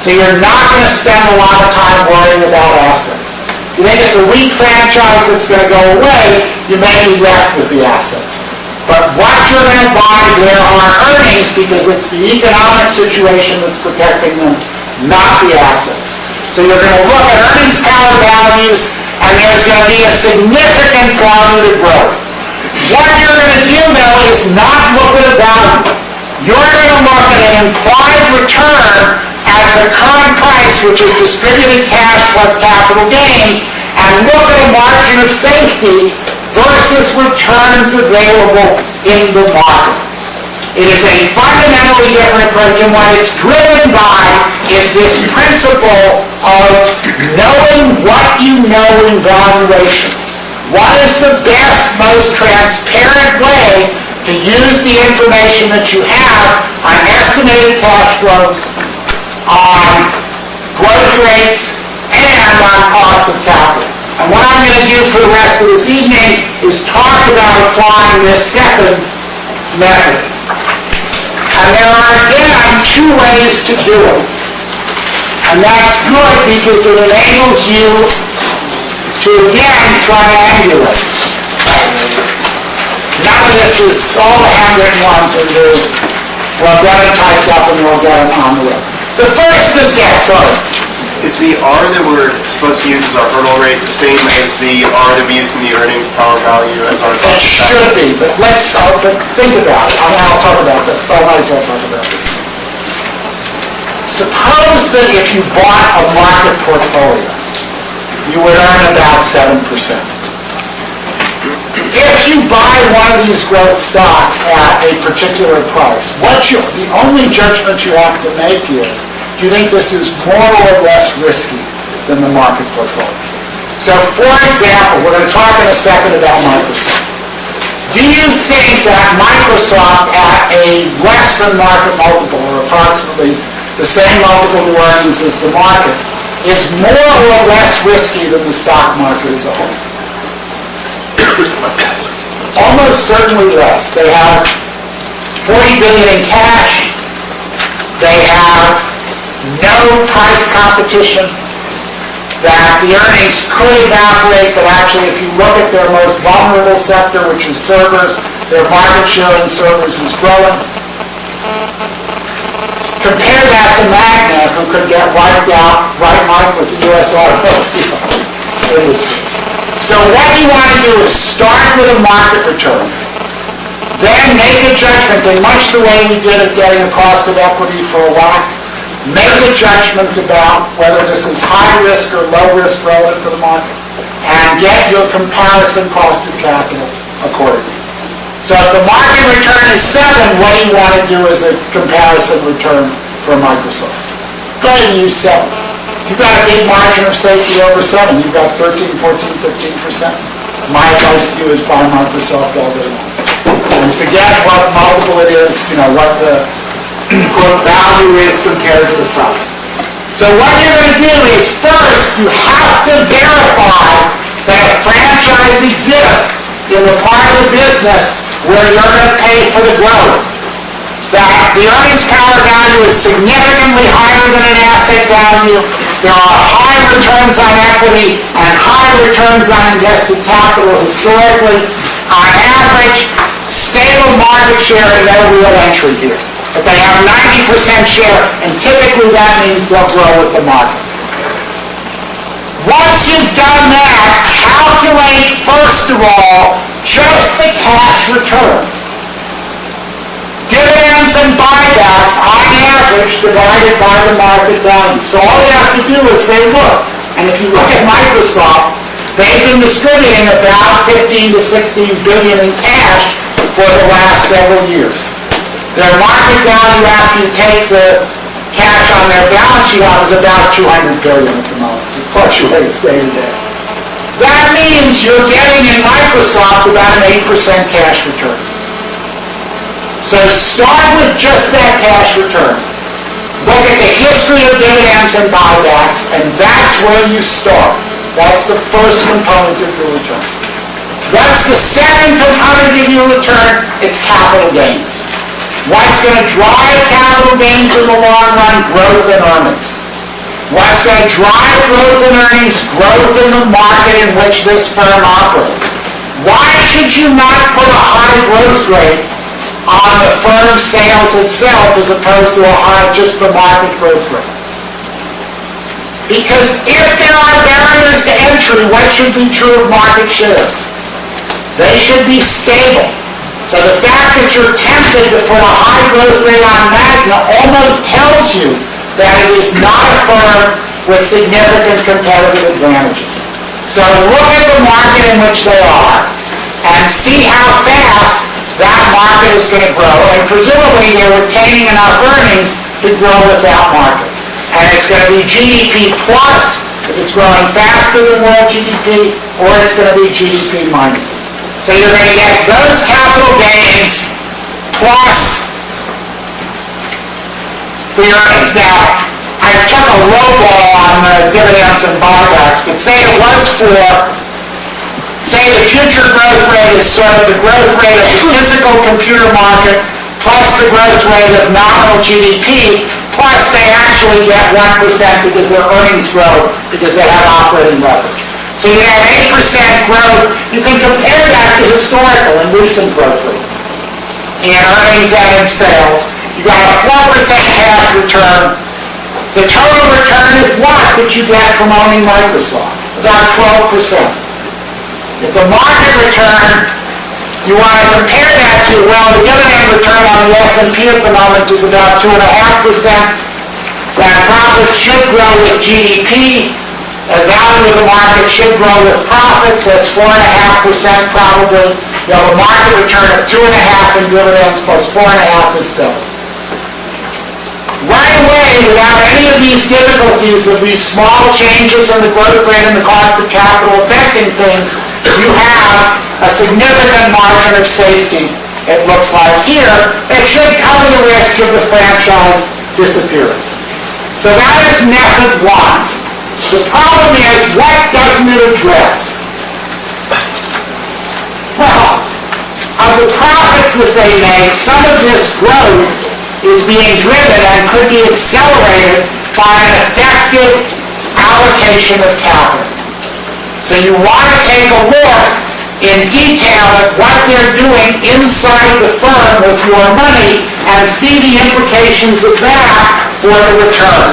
So you're not going to spend a lot of time worrying about assets. You think it's a weak franchise that's going to go away, you may be left with the assets. But what you're going to buy there are earnings because it's the economic situation that's protecting them, not the assets. So you're going to look at earnings power values and there's going to be a significant value to growth. What you're going to do though is not look at a value. You're going to look at an implied return at the current price, which is distributed cash plus capital gains, and look at a margin of safety versus returns available in the market. It is a fundamentally different approach, and what it's driven by is this principle of knowing what you know in valuation. What is the best, most transparent way to use the information that you have on estimated cash flows, on growth rates, and on costs of capital? And what I'm going to do for the rest of this evening is talk about applying this second method. And there are, again, two ways to do it. And that's good because it enables you to, again, triangulate. None of this is, all the handwritten ones are new. We'll get them typed up and we'll get them on the road. The first is, yes, sorry.
Is the R that we're supposed to use as our hurdle rate the same as the R that we use in the earnings power value as our
It
cost of
should
capital?
be, but let's think about it. I'll talk about this, but I might as well talk about this. Suppose that if you bought a market portfolio, you would earn about 7%. If you buy one of these growth stocks at a particular price, the only judgment you have to make is, do you think this is more or less risky than the market portfolio? So, for example, we're going to talk in a second about Microsoft. Do you think that Microsoft at a less than market multiple, or approximately the same multiple to earnings as the market, is more or less risky than the stock market as a whole? Almost certainly less. They have $40 billion in cash. They have no price competition, that the earnings could evaporate, but actually if you look at their most vulnerable sector, which is servers, their market share in servers is growing. Compare that to Magna, who could get wiped out right now with the U.S. automobile industry. So what you want to do is start with a market return, then make a judgment in much the way we did at getting a cost of equity for a while. Make a judgment about whether this is high risk or low risk relative to the market, and get your comparison cost of capital accordingly. So if the market return is 7, what you want to do is a comparison return for Microsoft. Go ahead and use 7. You've got a big margin of safety over 7. You've got 13, 14, 15%. My advice to you is buy Microsoft all day long. And forget what multiple it is, what the quote value is compared to the price. So what you're going to do is, first, you have to verify that a franchise exists in the part of the business where you're going to pay for the growth. That the earnings power value is significantly higher than an asset value. There are high returns on equity and high returns on invested capital historically. On average, stable market share and no real entry here. But they have 90% share, and typically that means they'll grow with the market. Once you've done that, calculate, first of all, just the cash return. Dividends and buybacks, on average, divided by the market value. So all you have to do is say, look, and if you look at Microsoft, they've been distributing about 15 to 16 billion in cash for the last several years. Their market value after you take the cash on their balance sheet out is about 200 billion at the moment. It fluctuates day to day. That means you're getting in Microsoft about an 8% cash return. So start with just that cash return. Look at the history of dividends and buybacks, and that's where you start. That's the first component of your return. What's the second component of your return? It's capital gains. What's going to drive capital gains in the long run? Growth in earnings. What's going to drive growth in earnings? Growth in the market in which this firm operates. Why should you not put a high growth rate on the firm's sales itself as opposed to a high just the market growth rate? Because if there are barriers to entry, what should be true of market shares? They should be stable. So the fact that you're tempted to put a high growth rate on Magna almost tells you that it is not a firm with significant competitive advantages. So look at the market in which they are and see how fast that market is going to grow, and presumably they're retaining enough earnings to grow with that market. And it's going to be GDP plus, if it's growing faster than world GDP, or it's going to be GDP minus. So you're going to get those capital gains plus the earnings. Now, I took a low ball on the dividends and buybacks, but say it was for, say the future growth rate is sort of the growth rate of the physical computer market plus the growth rate of nominal GDP, plus they actually get 1% because their earnings grow because they have operating leverage. So you have 8% growth. You can compare that to historical and recent growth rates in earnings and in sales. You got a 4% cash return. The total return is what that you get from owning Microsoft? About 12%. If the market return, you want to compare that to, well, the dividend return on the S&P at the moment is about 2.5%. That profits should grow with GDP. The value of the market should grow with profits. That's 4.5% probably. You have a market return of 2.5 in dividends plus 4.5 is still. Right away, without any of these difficulties of these small changes in the growth rate and the cost of capital affecting things, you have a significant margin of safety, it looks like here, that should cover the risk of the franchise disappearance. So that is method one. The problem is, what doesn't it address? Well, of the profits that they make, some of this growth is being driven and could be accelerated by an effective allocation of capital. So you want to take a look in detail at what they're doing inside the firm with your money and see the implications of that for the return.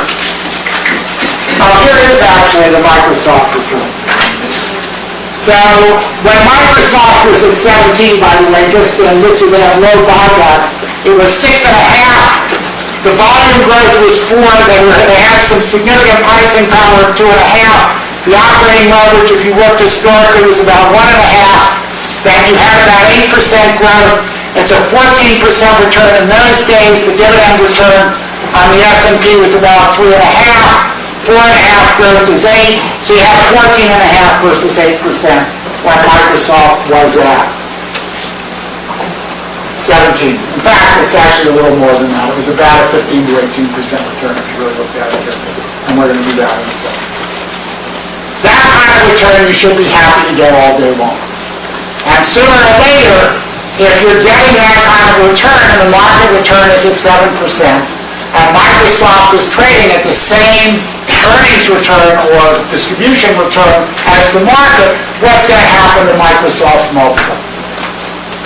Here is actually the Microsoft return. So when Microsoft was at 17, by the way, and this was at low buybacks, it was 6.5. The volume growth was 4. They had some significant pricing power of 2.5. The operating leverage, if you looked historically, was about 1.5. Then you had about 8% growth. It's a 14% return in those days. The dividend return on the S&P was about 3.5. 4.5 growth is 8. So you have 14.5 versus 8% when Microsoft was at 17. In fact, it's actually a little more than that. It was about a 15 to 18% return if you really look at it here. And we're going to do that in a second. That kind of return you should be happy to get all day long. And sooner or later, if you're getting that kind of return, the market return is at 7%, and Microsoft is trading at the same earnings return or distribution return as the market, what's going to happen to Microsoft's multiple?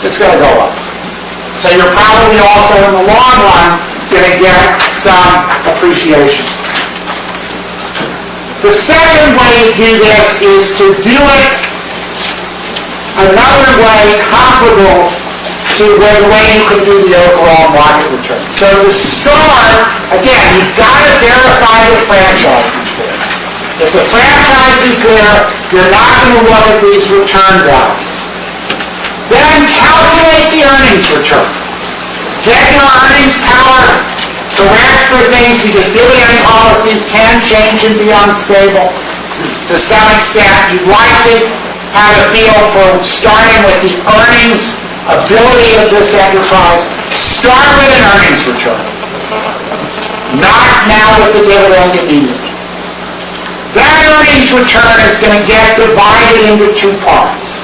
It's going to go up. So you're probably also, in the long run, going to get some appreciation. The second way to do this is to do it another way comparable to the way you could do the overall market return. So to start, again, you've got to verify the franchise is there. If the franchise is there, you're not going to look at these return values. Then calculate the earnings return. Get your earnings power correct for things because dividend policies can change and be unstable. To some extent, you'd like to have a feel for starting with the earnings ability of this enterprise. Start with an earnings return. Not now with the dividend immediately. That earnings return is going to get divided into two parts.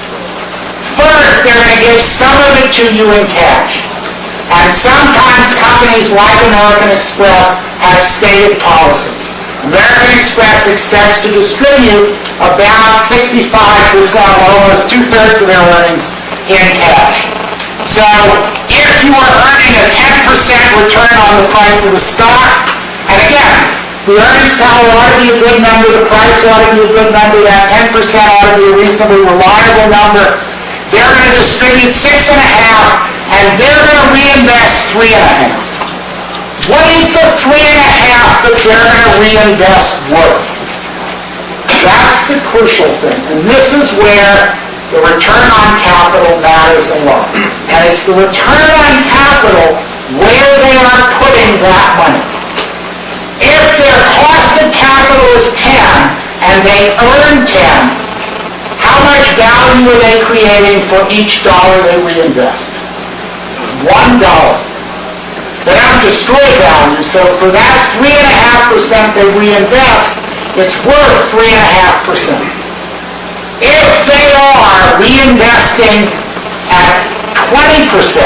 First, they're going to give some of it to you in cash. And sometimes companies like American Express have stated policies. American Express expects to distribute about 65%, or almost 2/3 of their earnings in cash. So if you are earning a 10% return on the price of the stock, and again, the earnings power ought to be a good number, the price ought to be a good number, that 10% ought to be a reasonably reliable number, they're going to distribute 6.5, and they're going to reinvest 3.5. What is the 3.5 that they're going to reinvest worth? That's the crucial thing. And this is where The return on capital matters a lot. And it's the return on capital where they are putting that money. If their cost of capital is 10 and they earn 10, how much value are they creating for each dollar they reinvest? $1. They don't destroy value, so for that 3.5% they reinvest, it's worth 3.5%. If they are reinvesting at 20%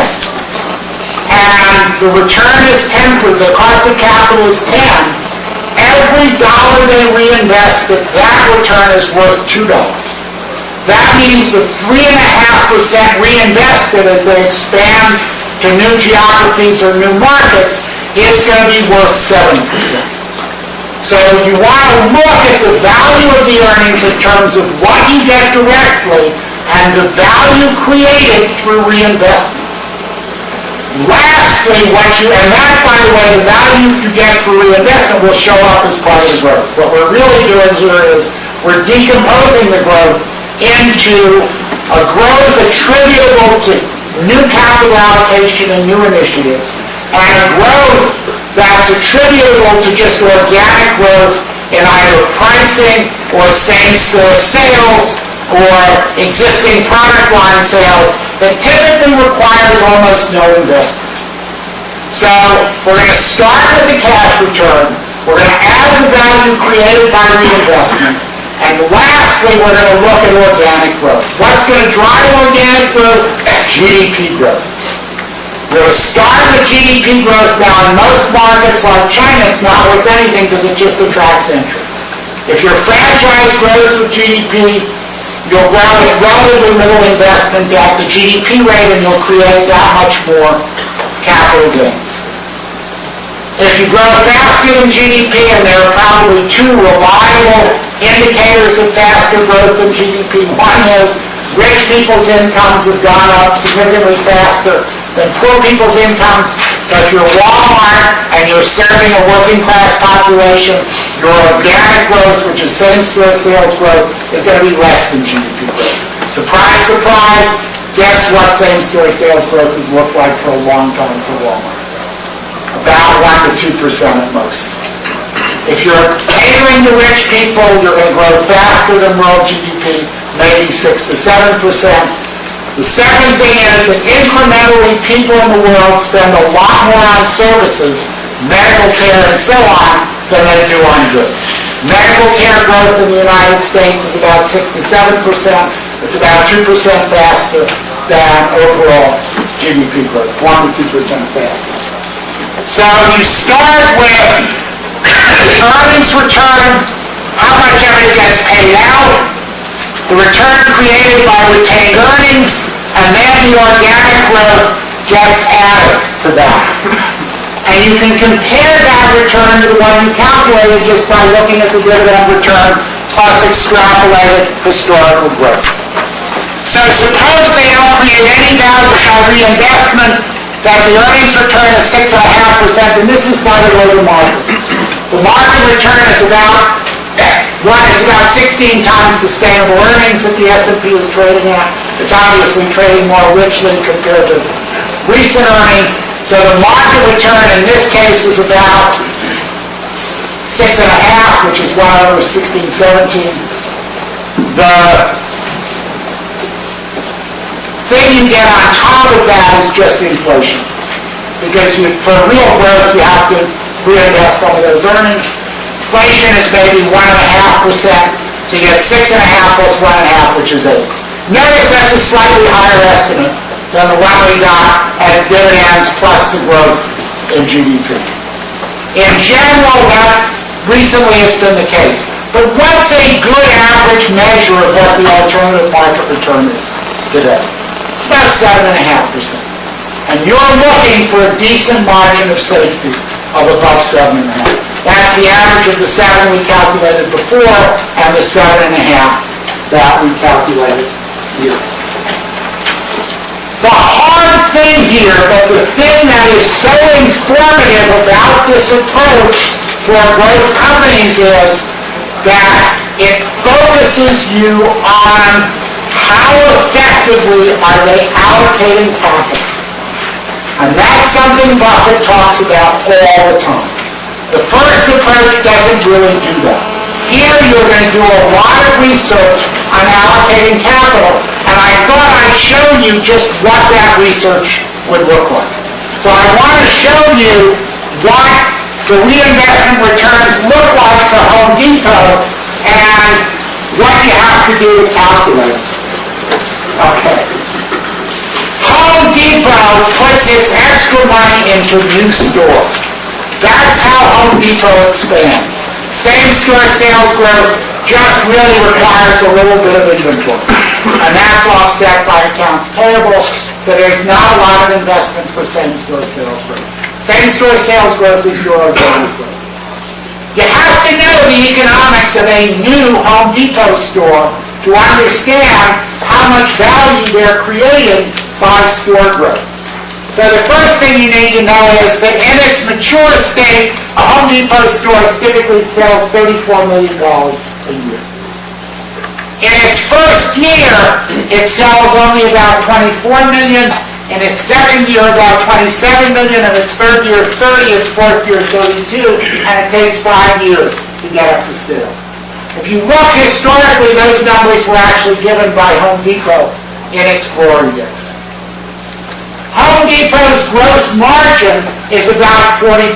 and the return is 10, the cost of capital is 10, every dollar they reinvest, that return is worth $2. That means with 3.5% reinvested as they expand to new geographies or new markets, it's going to be worth 7%. So you want to look at the value of the earnings in terms of what you get directly and the value created through reinvestment. Lastly, and that, by the way, the value you get through reinvestment will show up as part of the growth. What we're really doing here is we're decomposing the growth into a growth attributable to new capital allocation and new initiatives, and a growth that's attributable to just organic growth in either pricing or same-store sales or existing product line sales that typically requires almost no investment. So we're going to start with the cash return, we're going to add the value created by reinvestment, and lastly, we're going to look at organic growth. What's going to drive organic growth? GDP growth. We're going to start with GDP growth. Now, in most markets like China, it's not worth anything because it just attracts entry. If your franchise grows with GDP, you'll grow with relatively little investment at the GDP rate, and you'll create that much more capital gains. If you grow faster than GDP, and there are probably two reliable indicators of faster growth than GDP. One is rich people's incomes have gone up significantly faster than poor people's incomes. So if you're Walmart and you're serving a working class population, your organic growth, which is same-store sales growth, is going to be less than GDP growth. Surprise, surprise, guess what same-store sales growth has looked like for a long time for Walmart? About 1 to 2% at most. If you're catering to rich people, you're going to grow faster than world GDP, maybe 6 to 7%. The second thing is that incrementally people in the world spend a lot more on services, medical care and so on, than they do on goods. Medical care growth in the United States is about 6 to 7%. It's about 2% faster than overall GDP growth, 1 to 2% faster. So you start with the earnings return, how much ever gets paid out, the return created by retained earnings, and then the organic growth gets added to that. And you can compare that return to the one you calculated just by looking at the dividend return plus extrapolated historical growth. So suppose they don't create any value by reinvestment, that the earnings return is 6.5%, and this is, by the way, the market. The market return is about 16 times sustainable earnings that the S&P is trading at. It's obviously trading more richly compared to recent earnings. So the market return in this case is about 6.5, which is 1 over 1617. The thing you get on top of that is just inflation. Because for real growth, you have to reinvest some of those earnings. Inflation is maybe 1.5%, so you get 6.5 plus 1.5, which is 8. Notice that's a slightly higher estimate than the one we got as dividends plus the growth in GDP. In general, that recently has been the case. But what's a good average measure of what the alternative market return is today? It's about 7.5%. And you're looking for a decent margin of safety of above 7.5. That's the average of the 7 we calculated before and the 7.5 that we calculated here. The hard thing here, but the thing that is so informative about this approach for growth companies is that it focuses you on how effectively are they allocating capital? And that's something Buffett talks about all the time. The first approach doesn't really do that. Here you're going to do a lot of research on allocating capital, and I thought I'd show you just what that research would look like. So I want to show you what the reinvestment returns look like for Home Depot and what you have to do to calculate it. Okay. Home Depot puts its extra money into new stores. That's how Home Depot expands. Same-store sales growth just really requires a little bit of inventory. And that's offset by accounts payable, so there's not a lot of investment for same-store sales growth. Same-store sales growth is your organic growth. You have to know the economics of a new Home Depot store to understand how much value they're creating by store growth. So the first thing you need to know is that in its mature state, a Home Depot store typically sells $34 million a year. In its first year, it sells only about $24 million. In its second year, about $27 million. In its third year, $30. Its fourth year, $32. And it takes 5 years to get up to scale. If you look historically, those numbers were actually given by Home Depot in its glory days. Home Depot's gross margin is about 40%.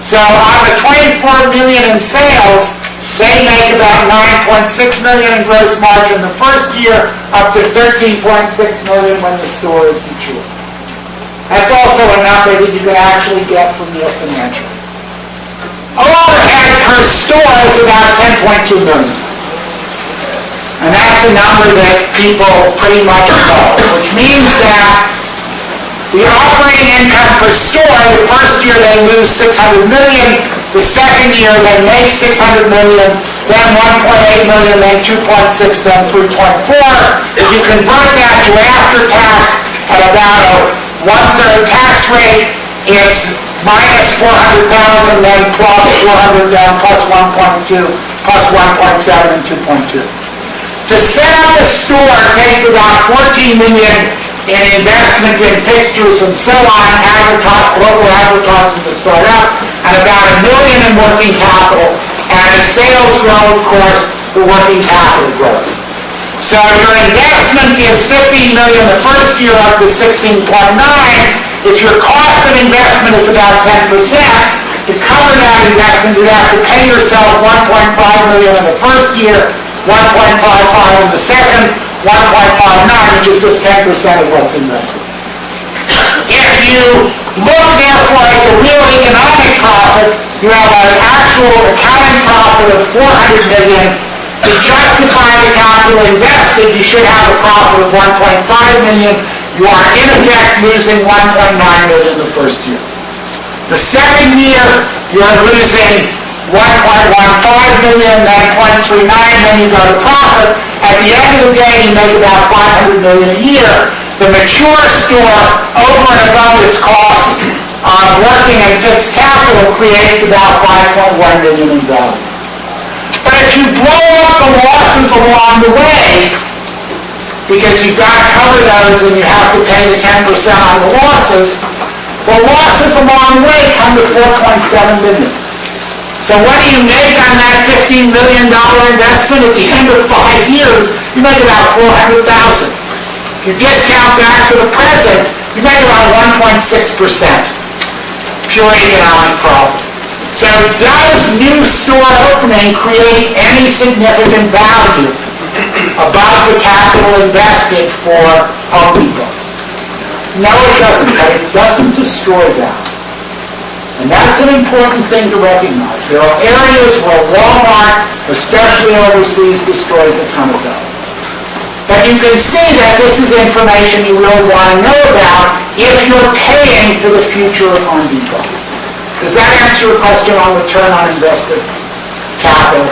So on the $24 million in sales, they make about $9.6 million in gross margin the first year, up to $13.6 million when the store is mature. That's also a number that you can actually get from your financials. Overhead per store is about $10.2 million. And that's a number that people pretty much know, which means that the operating income per store, the first year they lose $600 million, the second year they make $600 million, then $1.8 million, then $2.6, then $3.4. If you convert that to after-tax at about a 1/3 tax rate, it's minus $400,000, then plus $400,000, then plus 1.2, plus 1.7, and 2.2. To set up a store takes about $14 million in investment in fixtures and so on, local advertising to start up, and about $1 million in working capital. And as sales grow, of course, the working capital grows. So your investment is $15 million the first year, up to 16.9. If your cost of investment is about 10%, to cover that investment, you have to pay yourself $1.5 million in the first year, 1.55 in the second, 1.59, which is just 10% of what's invested. If you look, therefore, at the real economic profit, you have an actual accounting profit of $400 million. To justify the capital invested, you should have a profit of $1.5 million. You are, in effect, losing $1.9 million the first year. The second year, you're losing $1.15 million, then $0.39, then you go to profit. At the end of the day, you make about $500 million a year. The mature store, over and above its cost on working and fixed capital, creates about $5.1 million in value. But if you blow up the losses along the way, because you've got to cover those and you have to pay the 10% on the losses along the way come to $4.7 million. So what do you make on that $15 million investment at the end of 5 years? You make about $400,000. If you discount back to the present, you make about 1.6% pure economic profit. So does new store opening create any significant value above the capital invested for Home Depot? No, it doesn't, but it doesn't destroy value. And that's an important thing to recognize. There are areas where Walmart, especially overseas, destroys a ton of value. But you can see that this is information you really want to know about if you're paying for the future of Home Depot. Does that answer your question on return on invested capital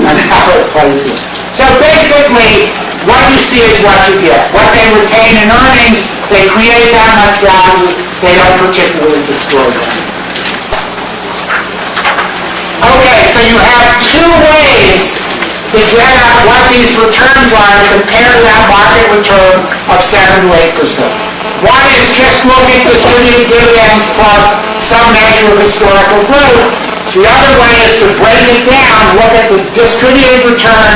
and how it plays in? So basically, what you see is what you get. What they retain in earnings, they create that much value, they don't particularly destroy value. Okay, so you have two ways to get at what these returns are compared to that market return of 7 to 8%. One is just look at distributed dividends plus some measure of historical growth. The other way is to break it down, look at the distributed return,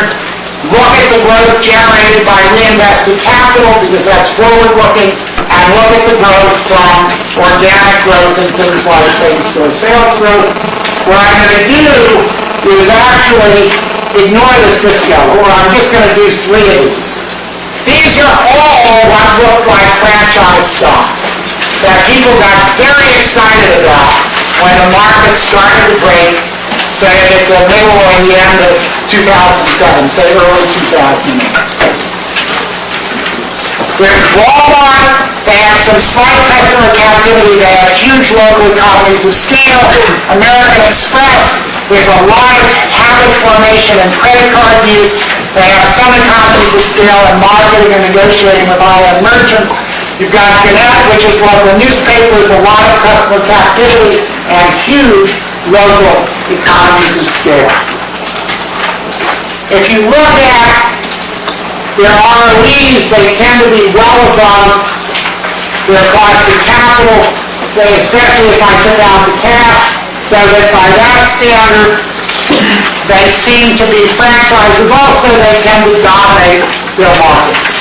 look at the growth generated by reinvested capital, because that's forward-looking, and look at the growth from organic growth and things like same-store sales growth. What I'm going to do is actually ignore the Cisco, or I'm just going to do 3 of these. These are all what look like franchise stocks that people got very excited about when the market started to break, say at the middle or the end of 2007, say early 2008. There's Walmart. They have some slight customer captivity. They have huge local economies of scale. American Express, there's a lot of habit formation and credit card use. They have some economies of scale in marketing and negotiating with high-end merchants. You've got Gannett, which is local newspapers, a lot of customer captivity, and huge local economies of scale. If you look at their ROEs, they tend to be well above their cost of capital, especially if I took out the cash, so that by that standard, they seem to be franchises. Also, they tend to dominate their markets.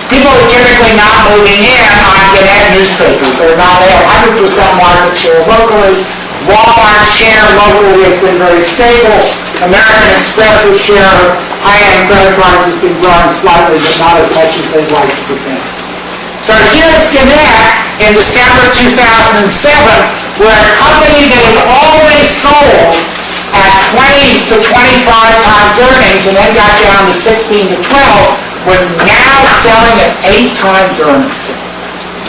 People are typically not moving in on Gannett newspapers. They have 100% market share locally. Walmart's share locally has been very stable. American Express's share of high-end credit cards has been growing slightly, but not as much as they'd like to pretend. So here's Gannett in December 2007, where a company that had always sold at 20 to 25 times earnings and then got down to 16 to 12 was now selling at 8 times earnings.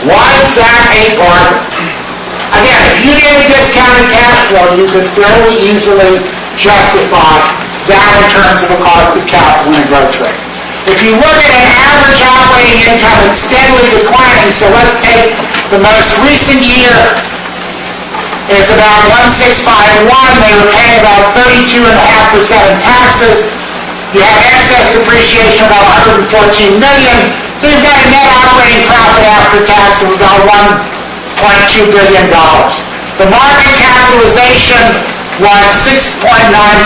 Why is that a bargain? Again, if you did a discounted cash flow, you could fairly easily justify that in terms of a cost of capital and a growth rate. If you look at an average operating income that's steadily declining, so let's take the most recent year, it's about 1,651. They were paying about 32.5% in taxes. You have excess depreciation of about $114 million. So you've got a net operating profit after tax of about $1.2 billion. The market capitalization was $6.9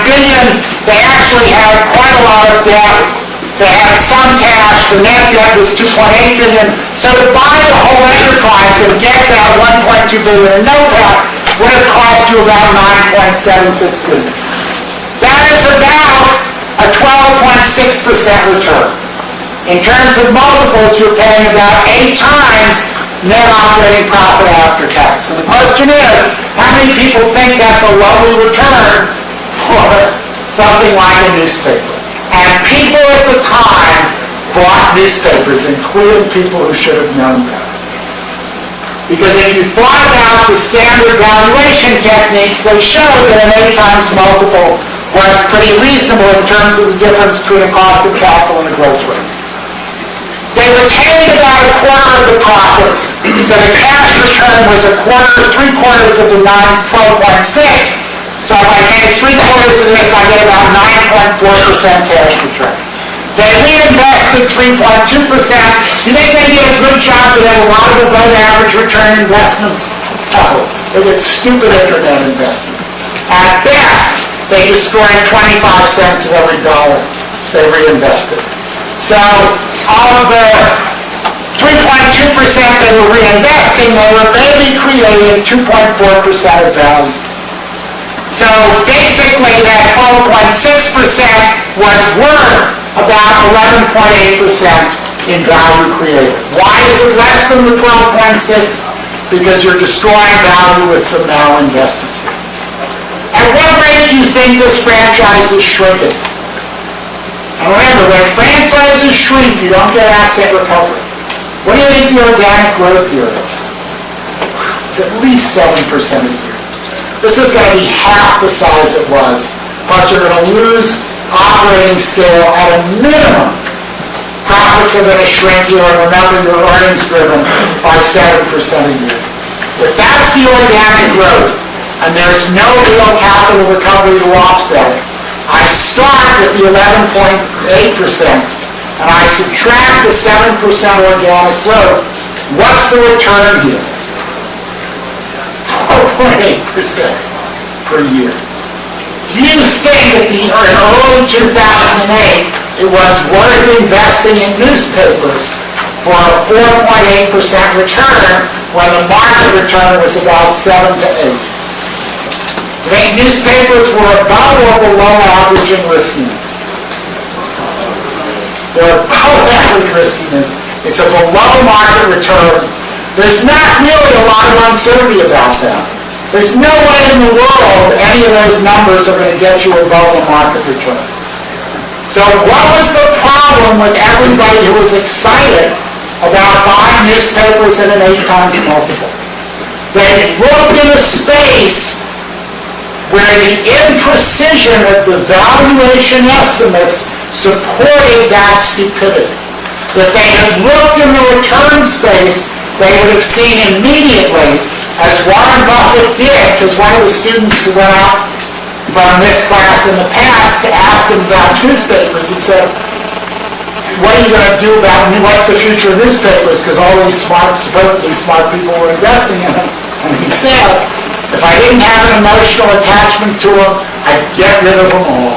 billion. They actually had quite a lot of debt. They had some cash. The net debt was $2.8 billion. So to buy the whole enterprise and get that $1.2 billion in no debt would have cost you about $9.76 billion. That is about a 12.6% return. In terms of multiples, you're paying about 8 times net operating profit after tax. So the question is, how many people think that's a lovely return for something like a newspaper? And people at the time bought newspapers, including people who should have known better. Because if you thought about the standard valuation techniques, they showed that an 8 times multiple was pretty reasonable in terms of the difference between a cost of capital and a growth rate. They retained about a quarter of the profits, so the cash return was a quarter, 3/4 of the 12.6. So if I take 3/4 of this, I get about 9.4% cash return. They reinvested 3.2%. You think they did a good job? They had a lot of above average return investments? No, they did stupid internet investments. At best, they destroyed 25 cents of every dollar they reinvested. So of the 3.2% they were reinvesting, they were maybe creating 2.4% of value. So basically that 12.6% was worth about 11.8% in value created. Why is it less than the 12.6? Because you're destroying value with some malinvestment. At what rate do you think this franchise is shrinking? And remember, when franchises shrink, you don't get asset recovery. What do you think the organic growth here is? It's at least 7% a year. This is going to be half the size it was. Plus, you're going to lose operating scale at a minimum. Profits are going to shrink here, and remember, your earnings driven by 7% a year. If that's the organic growth, and there's no real capital recovery to offset it, I start with the 11.8% and I subtract the 7% organic growth. What's the return here? 4.8% per year. Do you think that in early 2008 it was worth investing in newspapers for a 4.8% return when the market return was about 7 to 8? I think newspapers were above or below average in riskiness. They're above average riskiness. It's a below market return. There's not really a lot of uncertainty about that. There's no way in the world any of those numbers are going to get you above the market return. So what was the problem with everybody who was excited about buying newspapers at an 8 times multiple? They looked in a space where the imprecision of the valuation estimates supported that stupidity. If they had looked in the return space, they would have seen immediately, as Warren Buffett did, because one of the students who went out from this class in the past to ask him about newspapers, he said, what are you going to do about, what's the future of newspapers? Because all these supposedly smart people were investing in them. And he said, if I didn't have an emotional attachment to them, I'd get rid of them all.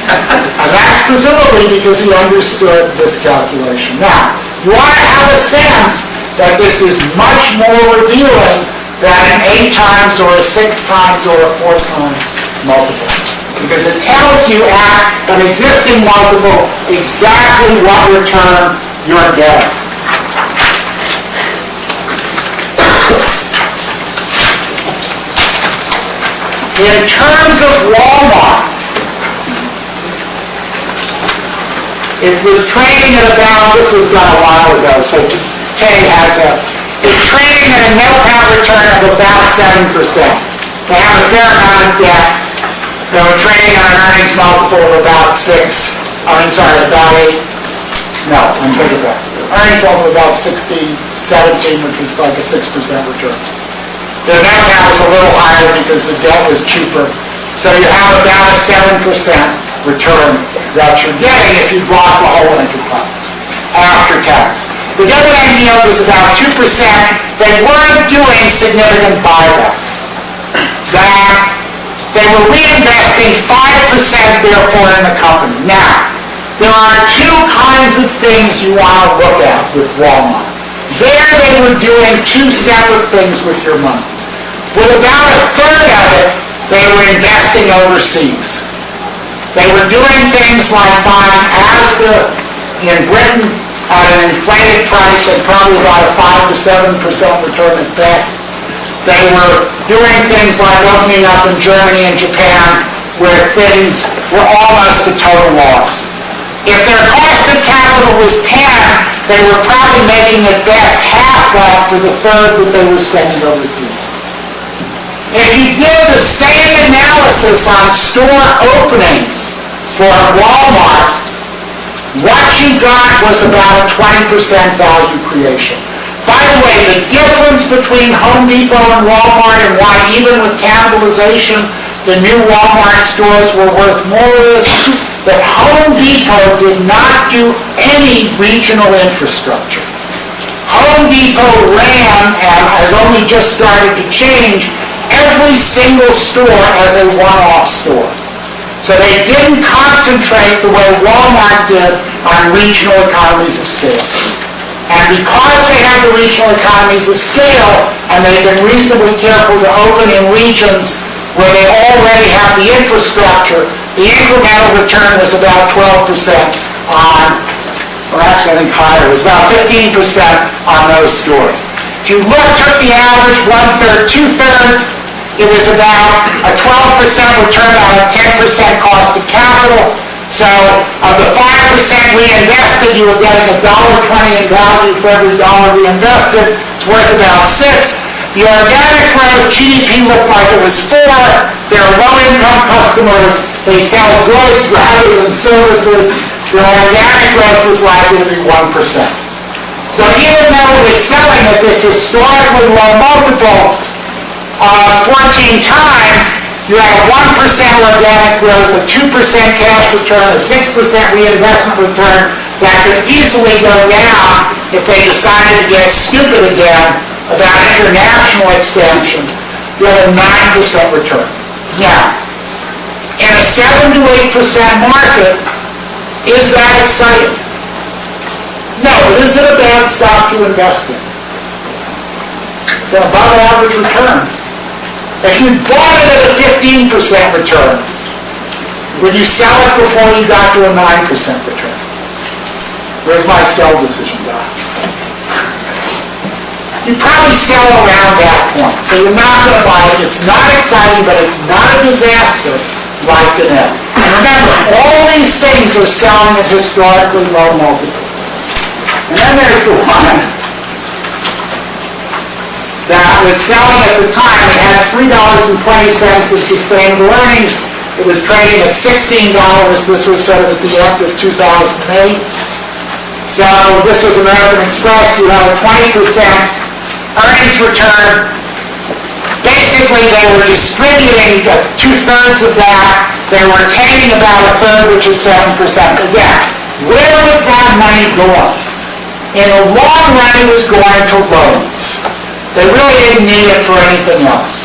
And that's presumably because he understood this calculation. Now, you ought to have a sense that this is much more revealing than an 8 times or a 6 times or a 4 times multiple. Because it tells you at an existing multiple exactly what return you're getting. In terms of Walmart, it was trading at about, this was done a while ago, so Tay has it's trading at a no-count return of about 7%. They have a fair amount of debt. They were trading on an earnings multiple of about 6. About 8. No, I'm thinking about it. Earnings multiple of about 16, 17, which was like a 6% return. The net count was a little higher because the debt was cheaper. So you have about a 7% return that you're getting if you bought the whole enterprise after tax. The dividend yield was about 2%. They weren't doing significant buybacks. They were reinvesting 5% therefore in the company. Now, there are 2 kinds of things you want to look at with Walmart. There they were doing 2 separate things with your money. With about a third of it, they were investing overseas. They were doing things like buying Asda in Britain at an inflated price at probably about a 5 to 7% return at best. They were doing things like opening up in Germany and Japan where things were almost a total loss. If their cost of capital was 10, they were probably making at best half that for the third that they were spending overseas. If you did the same analysis on store openings for Walmart, what you got was about a 20% value creation. By the way, the difference between Home Depot and Walmart and why even with cannibalization the new Walmart stores were worth more is that Home Depot did not do any regional infrastructure. Home Depot ran, and has only just started to change, every single store as a one-off store. So they didn't concentrate the way Walmart did on regional economies of scale. And because they had the regional economies of scale, and they've been reasonably careful to open in regions where they already have the infrastructure, the incremental return was about 12% on, or actually I think higher, it was about 15% on those stores. If you took the average 1/3, 2/3, it was about a 12% return on a 10% cost of capital. So of the 5% reinvested, you were getting $1.20 in value for every dollar reinvested. It's worth about 6. The organic growth, GDP looked like it was 4. They're low-income customers. They sell goods rather than services. Their organic growth was likely to be 1%. So even though it was selling at this historically low multiple of 14 times, You have a 1% organic growth, a 2% cash return, a 6% reinvestment return that could easily go down if they decided to get stupid again about international expansion. You have a 9% return. Now, in a 7 to 8% market, is that exciting? No, but is it a bad stock to invest in? It's an above average return. If you bought it at a 15% return, would you sell it before you got to a 9% return? Where's my sell decision guy? You'd probably sell around that point. So you're not going to buy it. It's not exciting, but it's not a disaster like Gannett. And remember, all these things are selling at historically low multiples. And then there's the one that was selling at the time. It had $3.20 of sustainable earnings. It was trading at $16. This was sort of at the end of 2008. So this was American Express. You have a 20% earnings return. Basically, they were distributing 2/3 of that. They were retaining about 1/3, which is 7%. Again, where was that money going? In the long run, it was going to loans. They really didn't need it for anything else.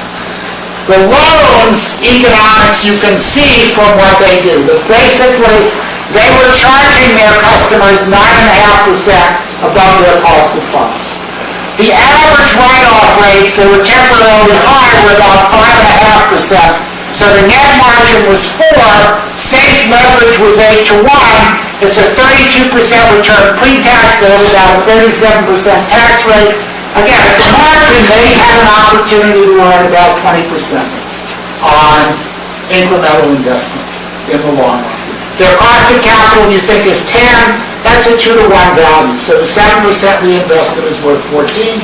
The loans economics you can see from what they do. But basically, they were charging their customers 9.5% above their cost of funds. The average write-off rates, they were temporarily high, were about 5.5%. So the net margin was 4, safe leverage was 8 to 1. It's a 32% return pre-tax, they had about a 37% tax rate. Again, at the margin, they had an opportunity to earn about 20% on incremental investment in the long run. Their cost of capital, you think, is 10. That's a 2 to 1 value. So the 7% reinvestment is worth 14.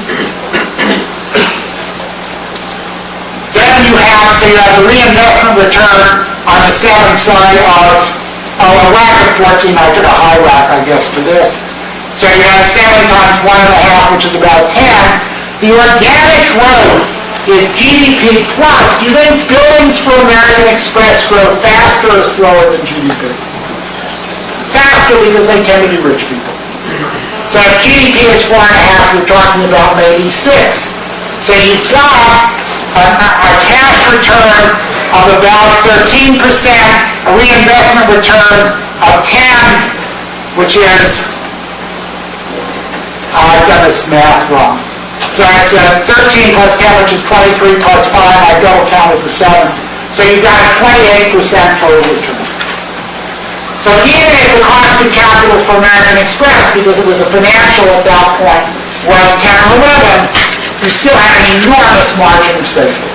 Then you have the reinvestment return on the 7 side of a rack of 14. I took a high rack, I guess, for this. So you have 7 times 1.5, which is about 10. The organic growth is GDP plus. You think billings for American Express grow faster or slower than GDP? Faster, because they tend to be rich people. So if GDP is 4.5, you're talking about maybe 6. So you've got a cash return of about 13%, a reinvestment return of 10, which is, I've done this math wrong. So it's 13 plus 10, which is 23 plus 5. I double counted the 7. So you've got a 28% total return. So even if the cost of capital for American Express, because it was a financial at that point, was 10 or 11, you still have an enormous margin of safety.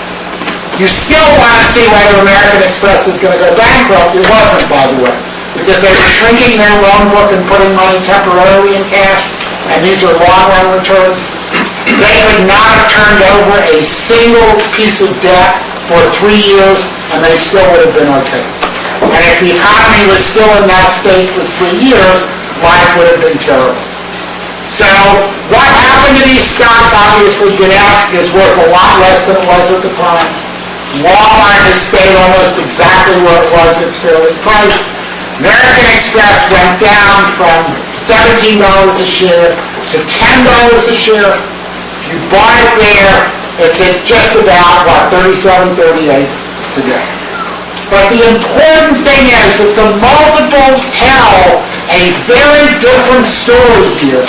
You still want to see whether American Express is going to go bankrupt. It wasn't, by the way, because they were shrinking their loan book and putting money temporarily in cash, and these are long-run returns. They would not have turned over a single piece of debt for 3 years, and they still would have been okay. And if the economy was still in that state for 3 years, life would have been terrible. So what happened to these stocks? Obviously, Gannett is worth a lot less than it was at the time. Walmart has stayed almost exactly where it was. It's fairly priced. American Express went down from $17 a share to $10 a share. You bought it there, it's at just about, $37, $38 today. But the important thing is that the multiples tell a very different story here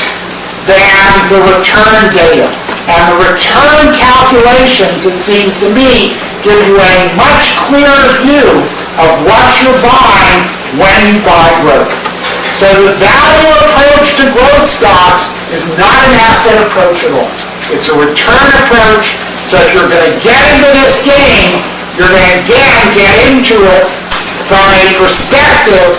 than the return data. And the return calculations, it seems to me, give you a much clearer view of what you're buying when you buy growth. So the value approach to growth stocks is not an asset approach at all. It's a return approach. So if you're going to get into this game, you're going to again get into it from a perspective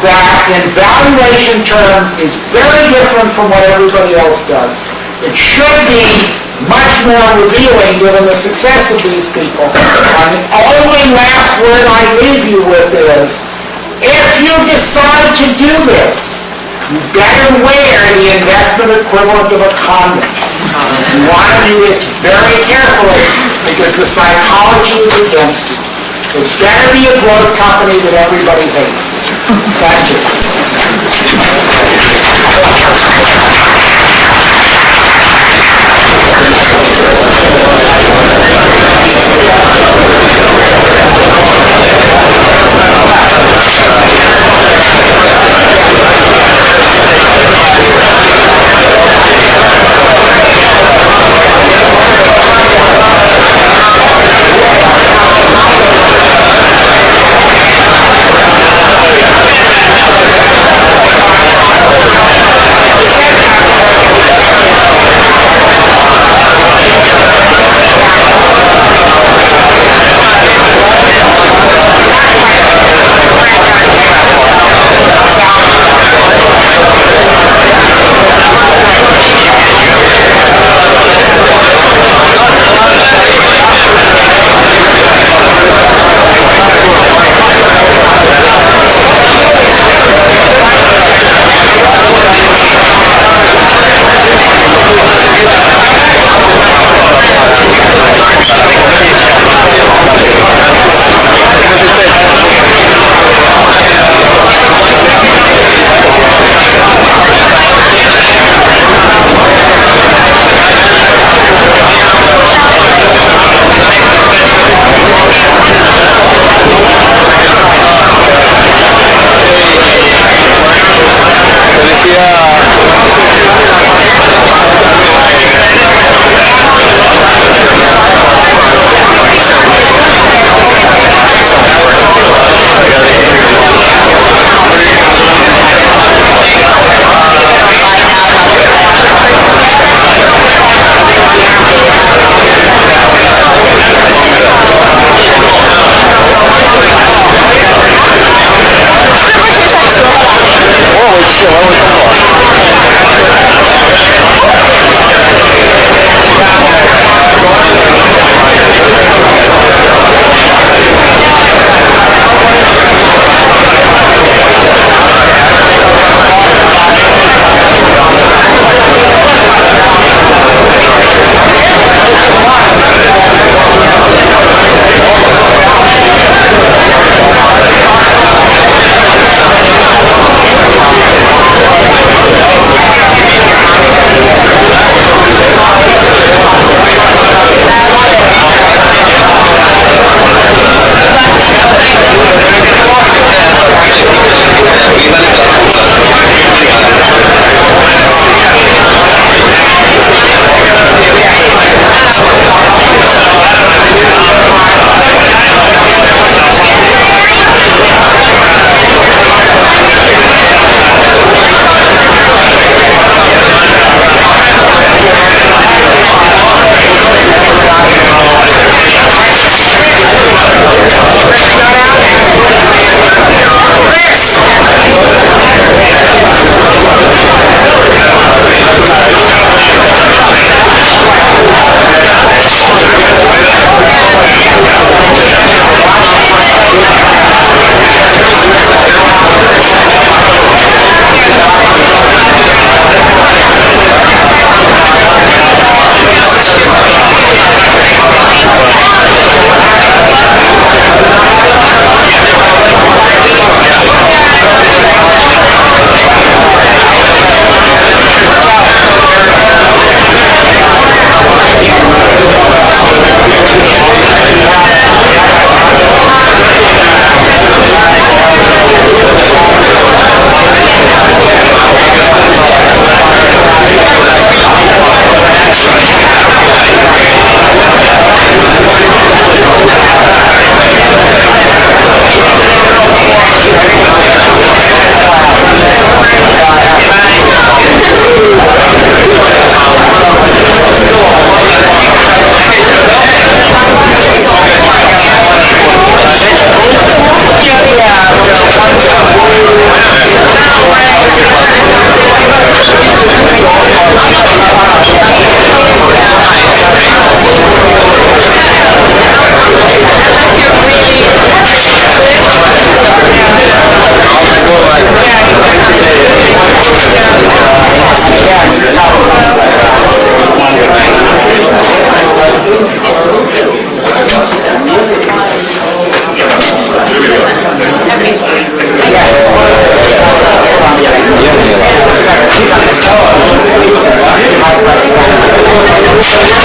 that in valuation terms is very different from what everybody else does. It should be much more revealing given the success of these people. And the only last word I leave you with is, if you decide to do this, you better wear the investment equivalent of a condom. You want to do this very carefully because the psychology is against you. It's better be a growth company that everybody hates. Thank you. Thank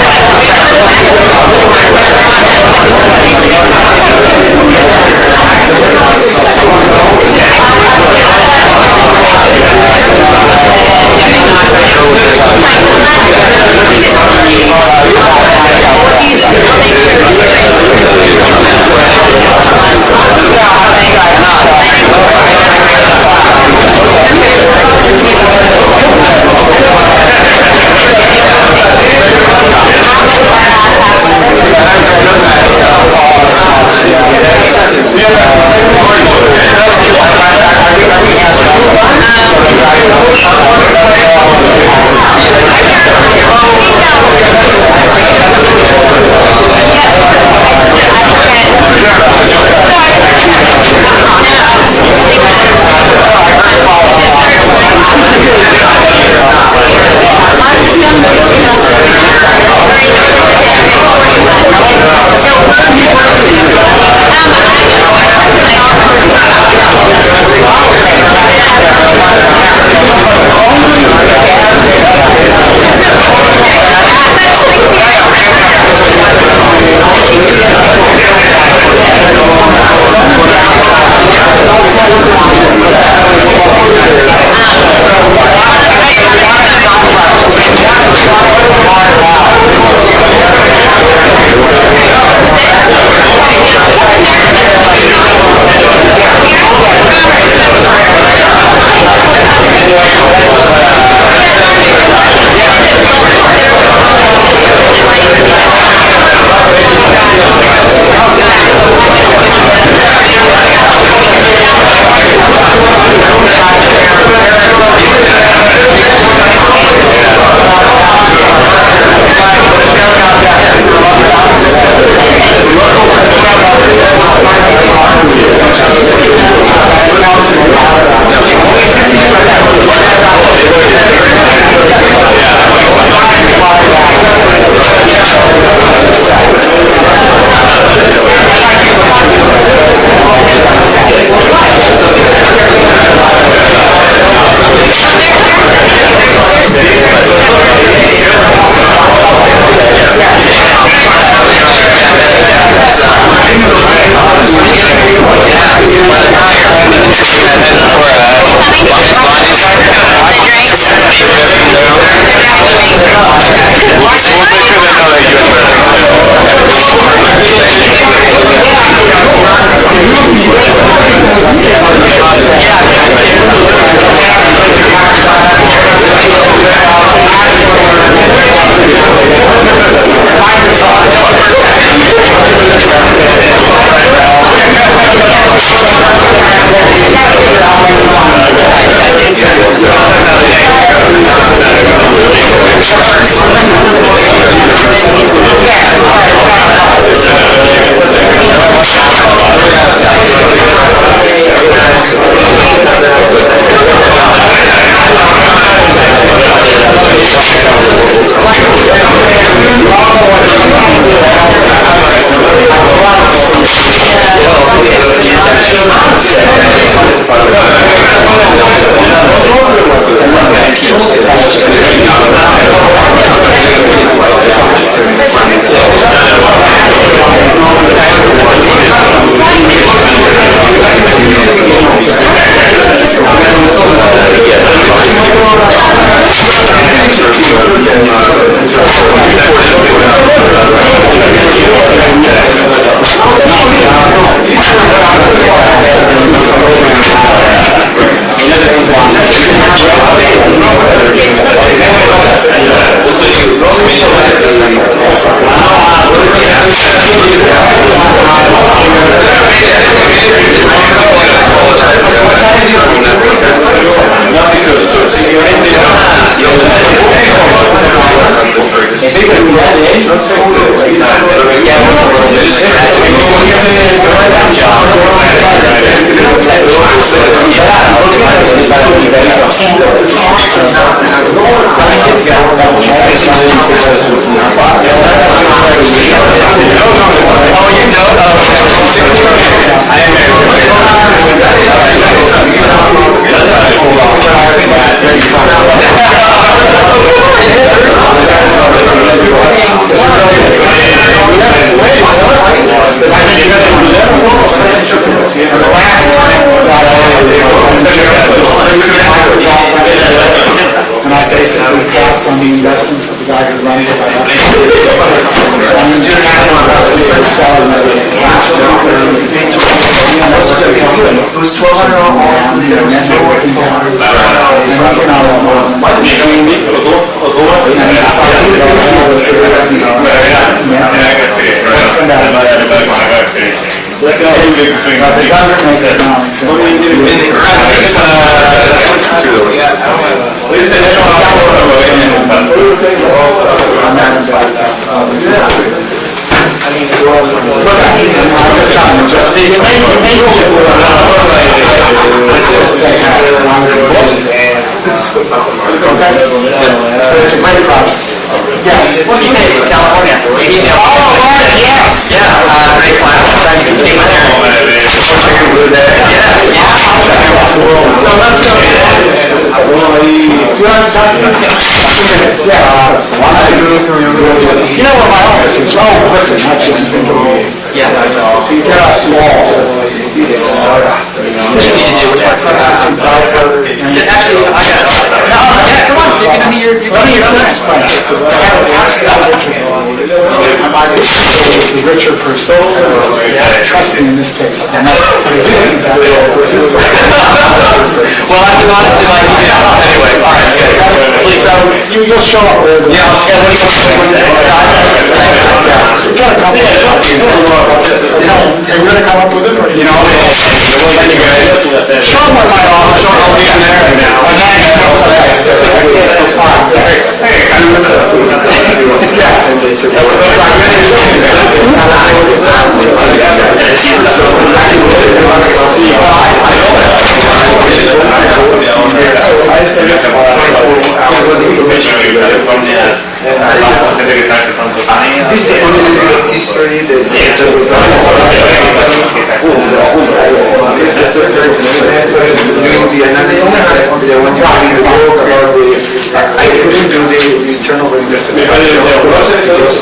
the guy who runs it. I mean, you're not one of us who's selling it.
It was 1,200 all the
It doesn't make economic sense. So it's a great project. Yes.
What do you think, California?
Oh, right, yes.
Yeah, great class. Came in there.
So let's go. Do you have documents? 2 minutes, yes. You know where my office is? Oh, listen, not just.
Yeah, I know.
So you get a small.
Easy to do, which one? Actually, I got it. No, yeah, come on, you can do your...
Let me explain. The richer person. Trust me in this case.
Well, I can honestly like you. Anyway, all right, good. Please,
So you'll show up there.
yeah, when you
You gotta come up with it. You know, you're gonna come up with it, or, you know, show them what my office, I'll be in there.
This is the only history that doing the analysis when you're reading the book about the I couldn't do the return of investment because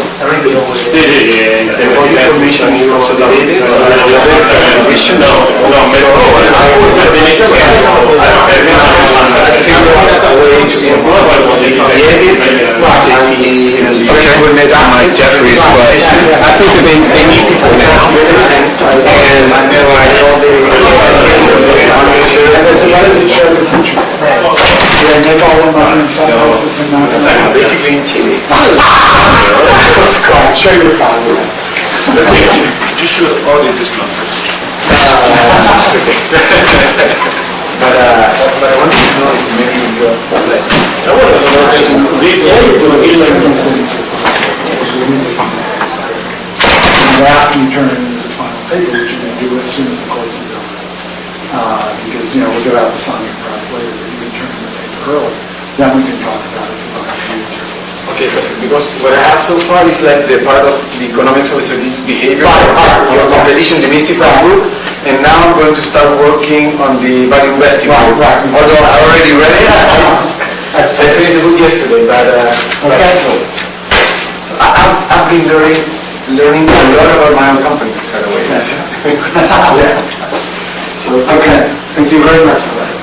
all the information is consolidated. We should know.
Jeffries, but I think that they need people now.
Basically in Chile.
Show you the file.
You should audit this numbers. But I want to know if maybe you
after you turn it into the final paper, which you're going to do as soon as the closing's over. Because, you know, we'll get out the signing price later, you can turn in the paper early, then we can talk about it, because I'll have to use your...
Okay, because what I have so far is like the part of the economics of strategic behavior, your competition demystify group, and now I'm going to start working on the value investing group. Although I already read it, I finished the book yesterday, but so I've been learning a lot about my own company, by the way. So,
Okay, thank you very much for that.